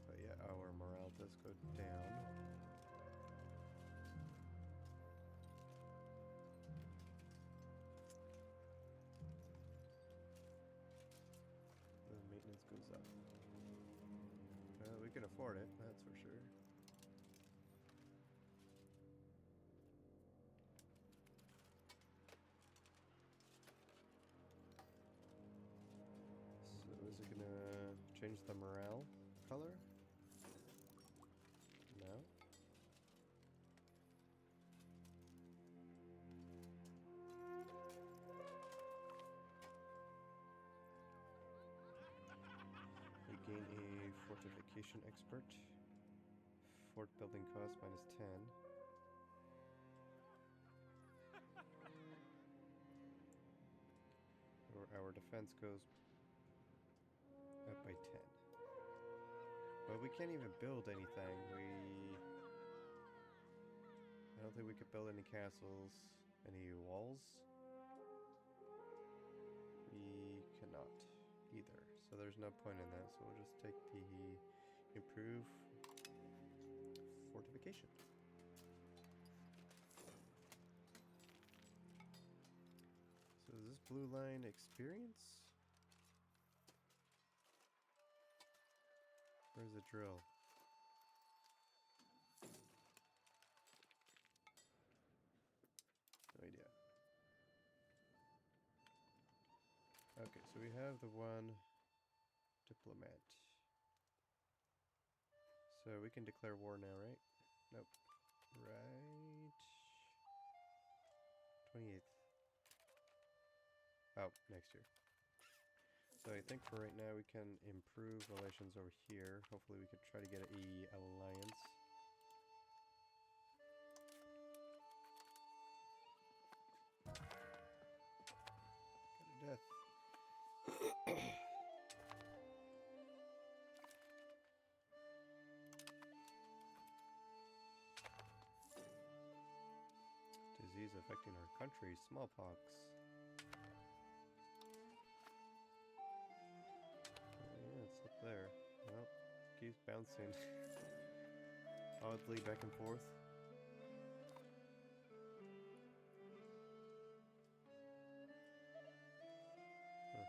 But yeah, our morale does go down. Well, we can afford it, that's for sure. So is it gonna change the morale color? No. We gain a fortification expert. Fort building cost -10. Or our defense goes up by 10. But we can't even build anything. I don't think we could build any castles, any walls. We cannot either. So there's no point in that. So we'll just take the improve fortification. So is this blue line experience? Where's the drill? No idea. Okay, so we have the one diplomat. So we can declare war now, right? Nope. Right. 28th. Oh, next year. So I think for right now we can improve relations over here. Hopefully we could try to get a alliance. Got a death. Disease affecting our country, smallpox. Yeah, it's up there. Well, keeps bouncing oddly back and forth. Huh.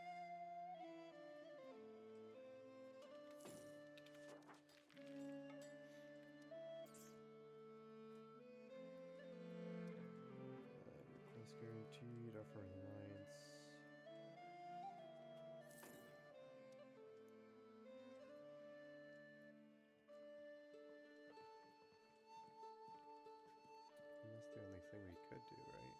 Request guaranteed, offer alliance. And that's the only thing we could do, right?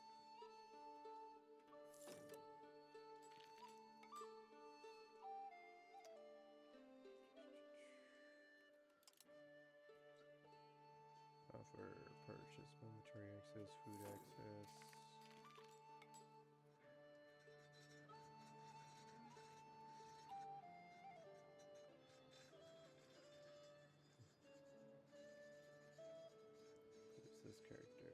Offer purchase, military access, food access. Who's this character?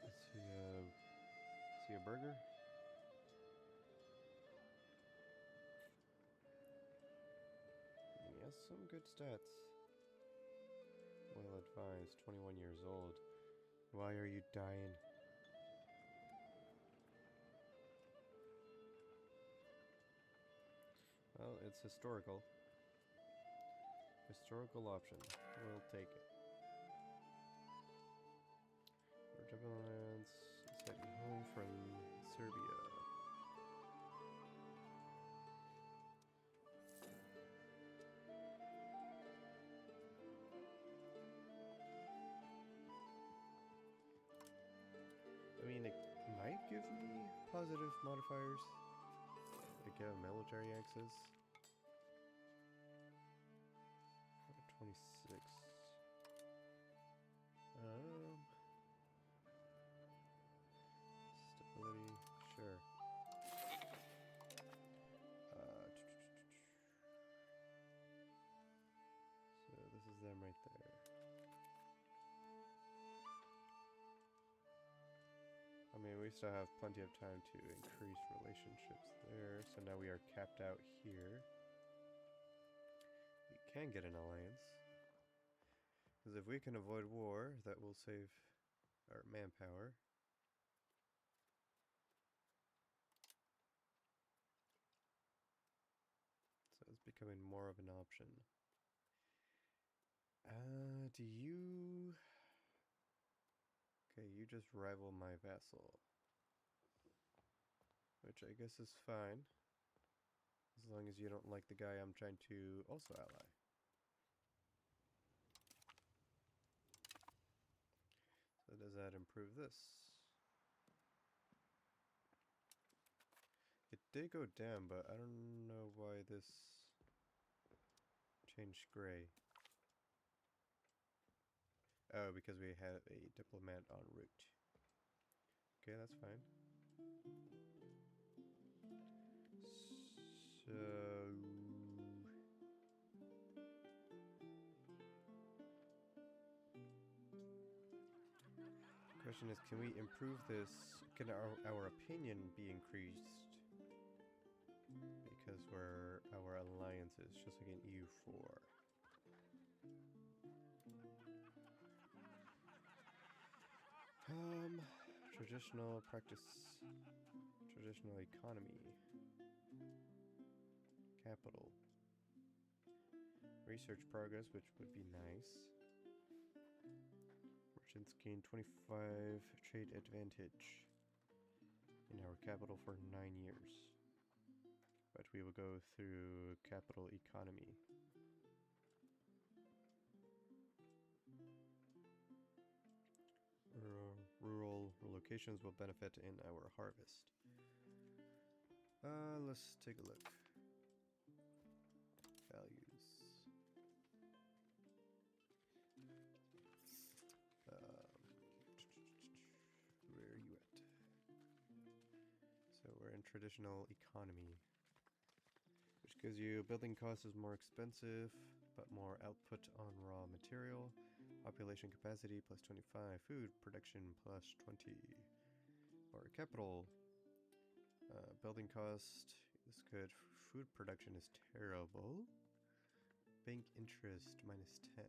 Is he a burger? He has some good stats. Well advised, 21 years old. Why are you dying? Well, it's historical. Historical option. We'll take it. We're Alliance is heading home from Serbia. I mean, it might give me positive modifiers. Like military access. 26. Stability, sure. So this is them right there. I mean, we still have plenty of time to increase relationships there. So now we are capped out here. We can get an alliance. Because if we can avoid war, that will save our manpower. becoming more of an option. Do you... Okay, you just rival my vassal. Which I guess is fine. As long as you don't like the guy I'm trying to also ally. So does that improve this? It did go down, but I don't know why this changed gray. Oh, because we have a diplomat en route. Okay, that's fine. So... Question is, can we improve this? Can our opinion be increased? Because our alliance is just like an EU4. Traditional practice, traditional economy, capital, research progress, which would be nice. Merchants gain 25 trade advantage in our capital for 9 years. But we will go through capital economy. Rural locations will benefit in our harvest. Let's take a look. Values. Where are you at? So we're in traditional economy, which gives you building cost is more expensive, but more output on raw material. Population capacity plus 25, food production plus 20. Or capital, building cost is good, food production is terrible. Bank interest minus 10.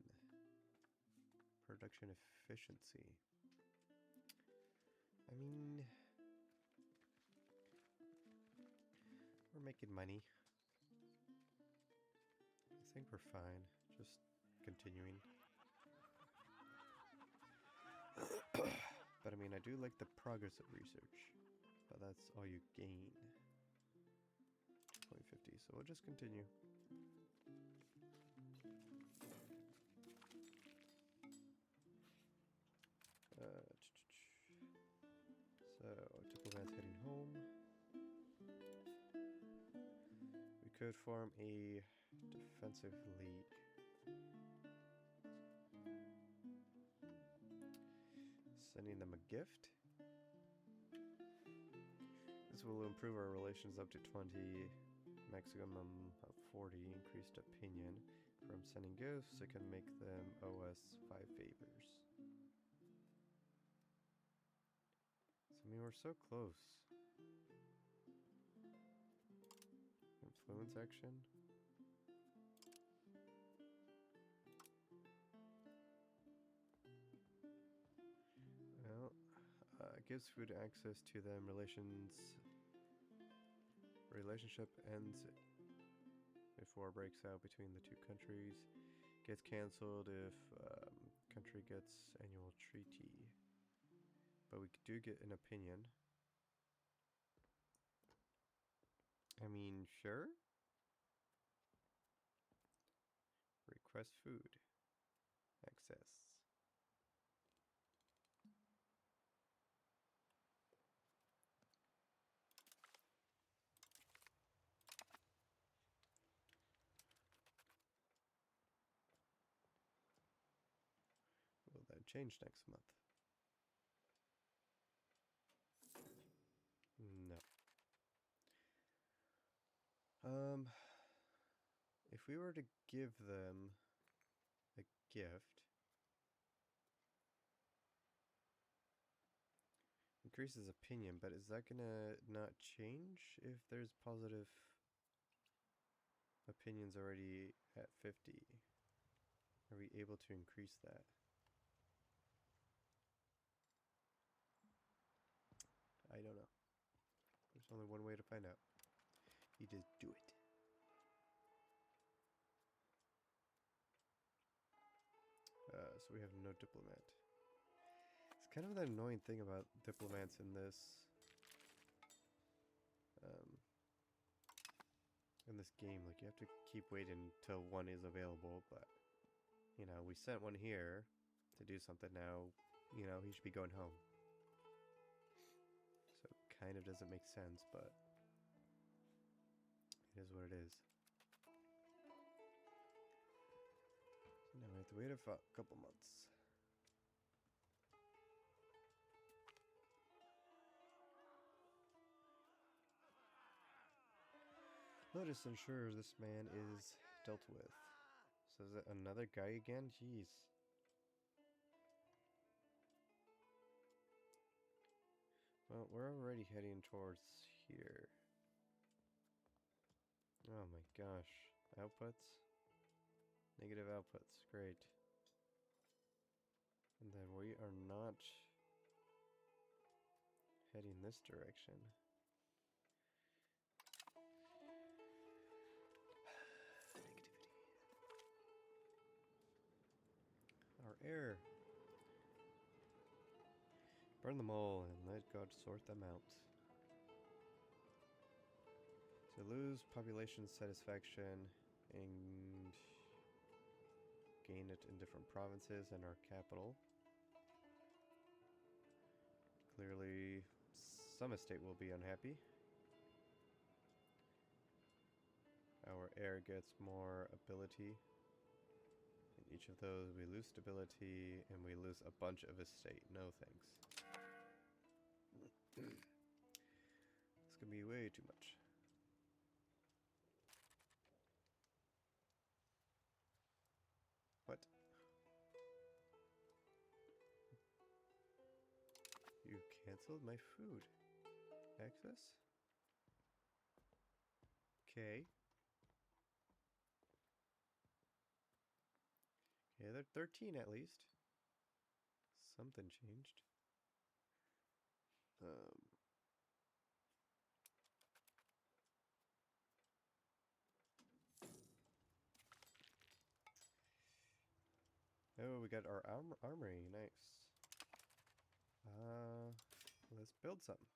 Production efficiency. I mean, we're making money. I think we're fine, just continuing. But I mean, I do like the progress of research, but that's all you gain. 2.50, so we'll just continue. So, diplomat's heading home. We could form a defensive league. Sending them a gift. This will improve our relations up to 20, maximum of 40, increased opinion. From sending gifts, it can make them owe us 5 favors. So, I mean, we're so close. Influence action. Well, gives food access to them. Relationship ends if war breaks out between the two countries. Gets cancelled if country gets annual treaty. But we do get an opinion. I mean, sure. Request food. Access. Will that change next month? No. If we were to give them a gift, increases opinion, but is that gonna not change if there's positive opinions already at 50? Are we able to increase that? I don't know. There's only one way to find out. You just do it. so we have no diplomat. It's kind of the annoying thing about diplomats in this game. Like, you have to keep waiting until one is available, but, you know, we sent one here to do something now. You know, he should be going home. So it kind of doesn't make sense, but it is what it is. So now we have to wait a couple months. Notice ensures this man is dealt with. So is it another guy again? Jeez. Well, we're already heading towards here. Oh my gosh. Outputs? Negative outputs. Great. And then we are not heading this direction. Negativity. Our air. Burn them all and let God sort them out. So lose population satisfaction and gain it in different provinces and our capital. Clearly, some estate will be unhappy. Our heir gets more ability. In each of those, we lose stability and we lose a bunch of estate. No thanks. This could be way too much. What? You canceled my food. Access? Okay. Okay, they're 13 at least. Something changed. Oh, we got our armory. Nice. Let's build something.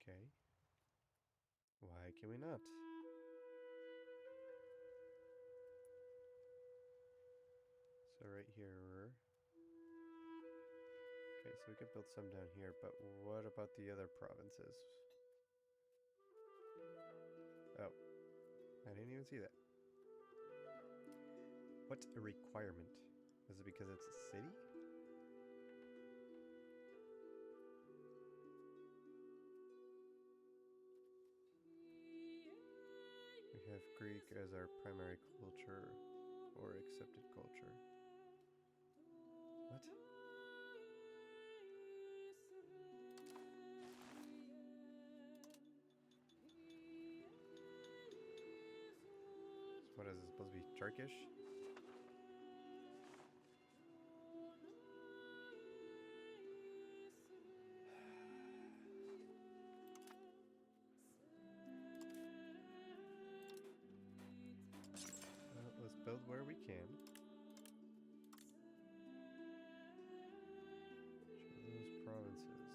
Okay. Why can we not? So right here. Okay, so we could build some down here, but what about the other provinces? Oh, I didn't even see that. What's a requirement? Is it because it's a city? We have Greek as our primary culture or accepted culture. What? What is this supposed to be? Turkish? Let's build where we can. Show those provinces.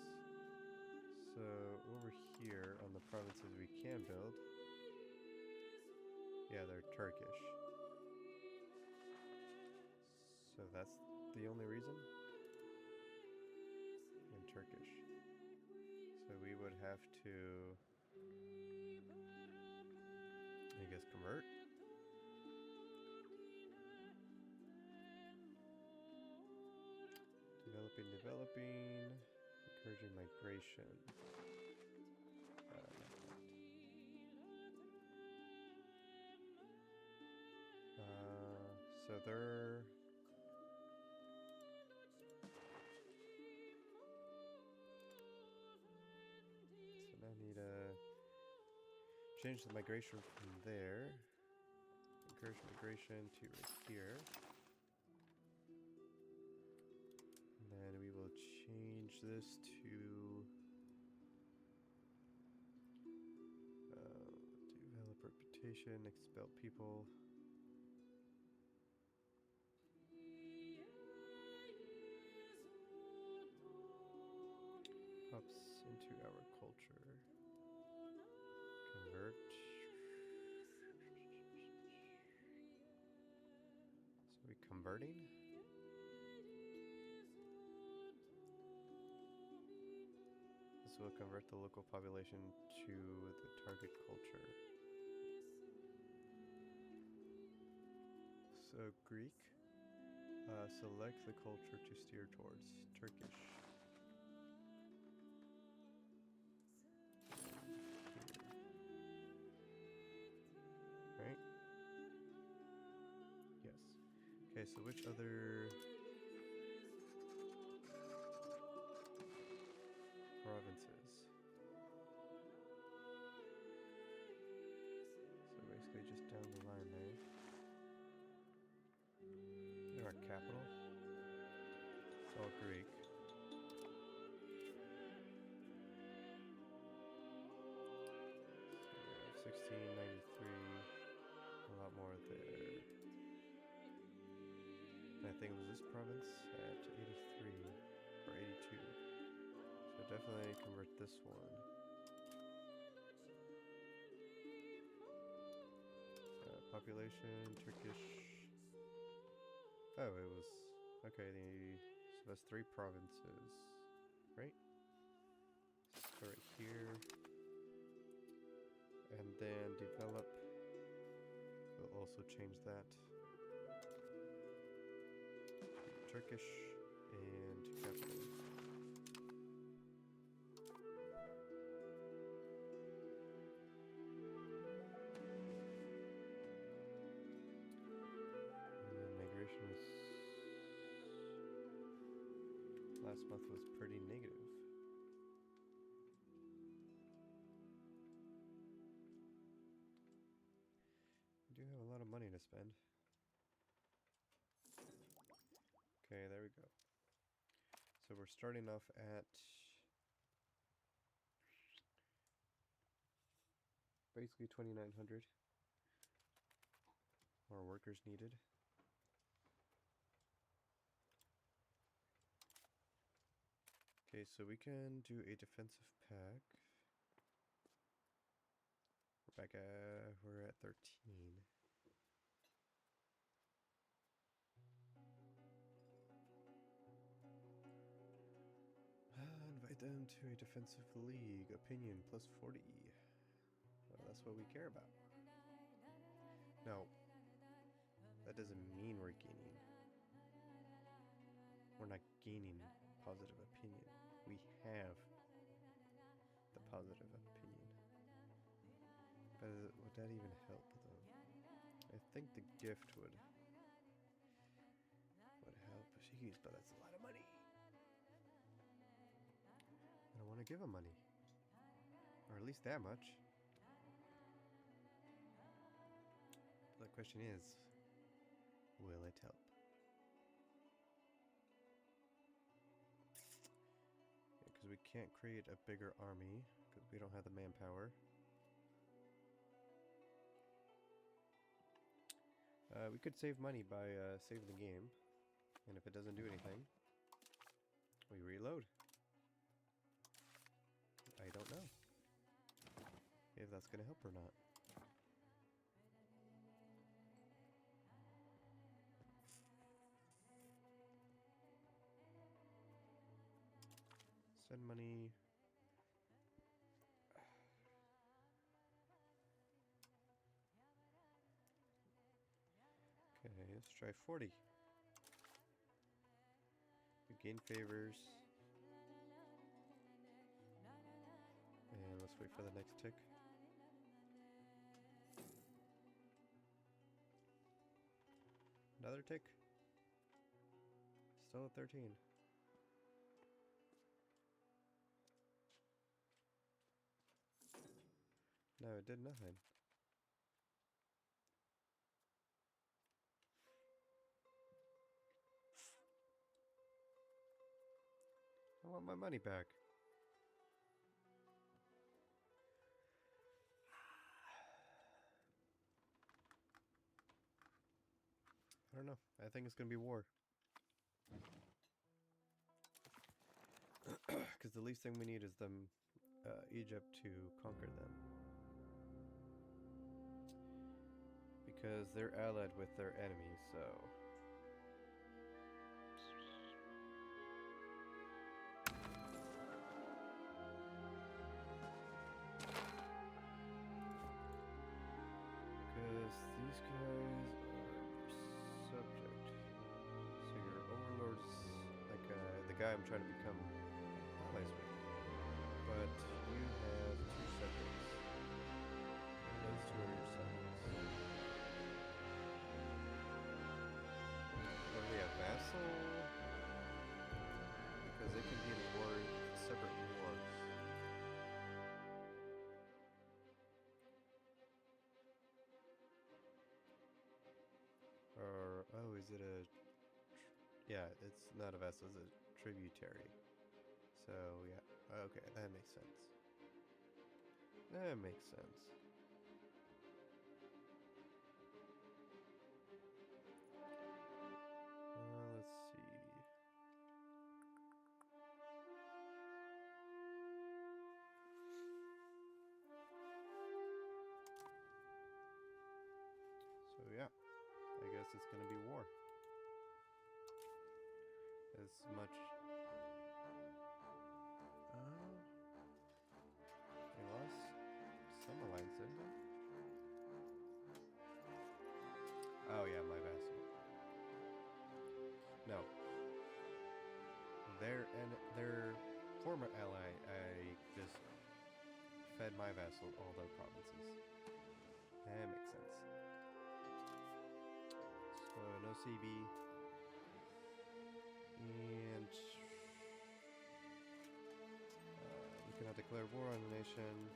So over here on the provinces we can build. Yeah, they're Turkish. So that's the only reason? In Turkish. So we would have to, I guess, convert. Developing, encouraging migration. So they're... So now I need to change the migration from there. Encourage migration to right here. And then we will change this to develop reputation. occupation, expel people. Ups into our culture. Convert. So we converting? This will convert the local population to the target culture. So Greek. Select the culture to steer towards. Turkish. Right? Yes. Okay, so which other provinces? So basically just down the line there. In our capital. It's all Greek. So 1693. A lot more there. And I think it was this province at 83 or 82. So definitely convert this one. Population, Turkish. Oh, it was okay. So that's 3 provinces, right? So right here, and then develop. We'll also change that. Turkish and capital. And then migration was last month was pretty negative. We do have a lot of money to spend. Okay, there we go. So we're starting off at basically 2,900. More workers needed. Okay, so we can do a defensive pack. We're at 13. Invite them to a defensive league. Opinion plus 40. Well, that's what we care about. Now, that doesn't mean we're gaining. We're not gaining positive opinion. We have the positive opinion. But would that even help, though? I think the gift would help. Jeez, but that's a lot of money. I don't want to give him money. Or at least that much. But the question is, will it help? Because we can't create a bigger army, because we don't have the manpower. We could save money by saving the game. And if it doesn't do anything, we reload. I don't know if that's going to help or not. Send money. Okay, let's try 40. We gain favors. And let's wait for the next tick. Another tick. Still at 13. No, it did nothing. I want my money back. don't know. I think it's gonna be war. Because the least thing we need is them, Egypt to conquer them. Because they're allied with their enemies, so... Because these guys are your subject. So your overlord's like the guy I'm trying to become allies with. But you have 2 subjects. And those 2 are your subjects. What do we have? Vassal? Because they can be in war, separate wars. Or, oh, is it a... Yeah, it's not a vassal, it's a tributary. So, yeah. Okay, that makes sense. That makes sense. Let's see. So, yeah. I guess it's gonna be war. As much... we lost some alliance, didn't we? Oh yeah, my vassal. No. Their former ally, I just fed my vassal all their provinces. That makes sense. So no CB. And we cannot declare war on the nation.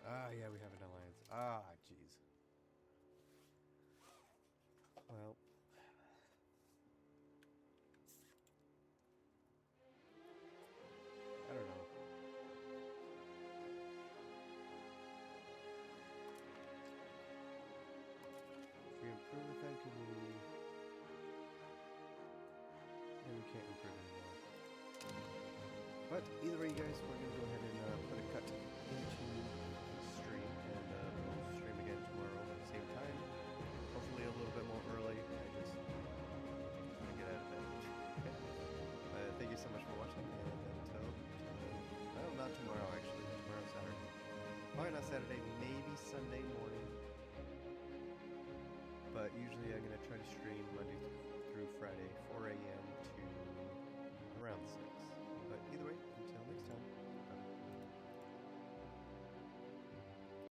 Ah, yeah, we have an alliance. Ah, jeez. Well. I don't know. If we improve with them, can we... No, we can't improve anymore. But either way, guys, we're going to go ahead and put a cut into the stream. And we'll stream again tomorrow at the same time. Hopefully a little bit more early. I just want to get out of bed. Okay. Thank you so much for watching. And until... well, not tomorrow, actually. Tomorrow's Saturday. Probably not Saturday, maybe Sunday morning. But usually I'm going to try to stream Monday through Friday, 4 a.m.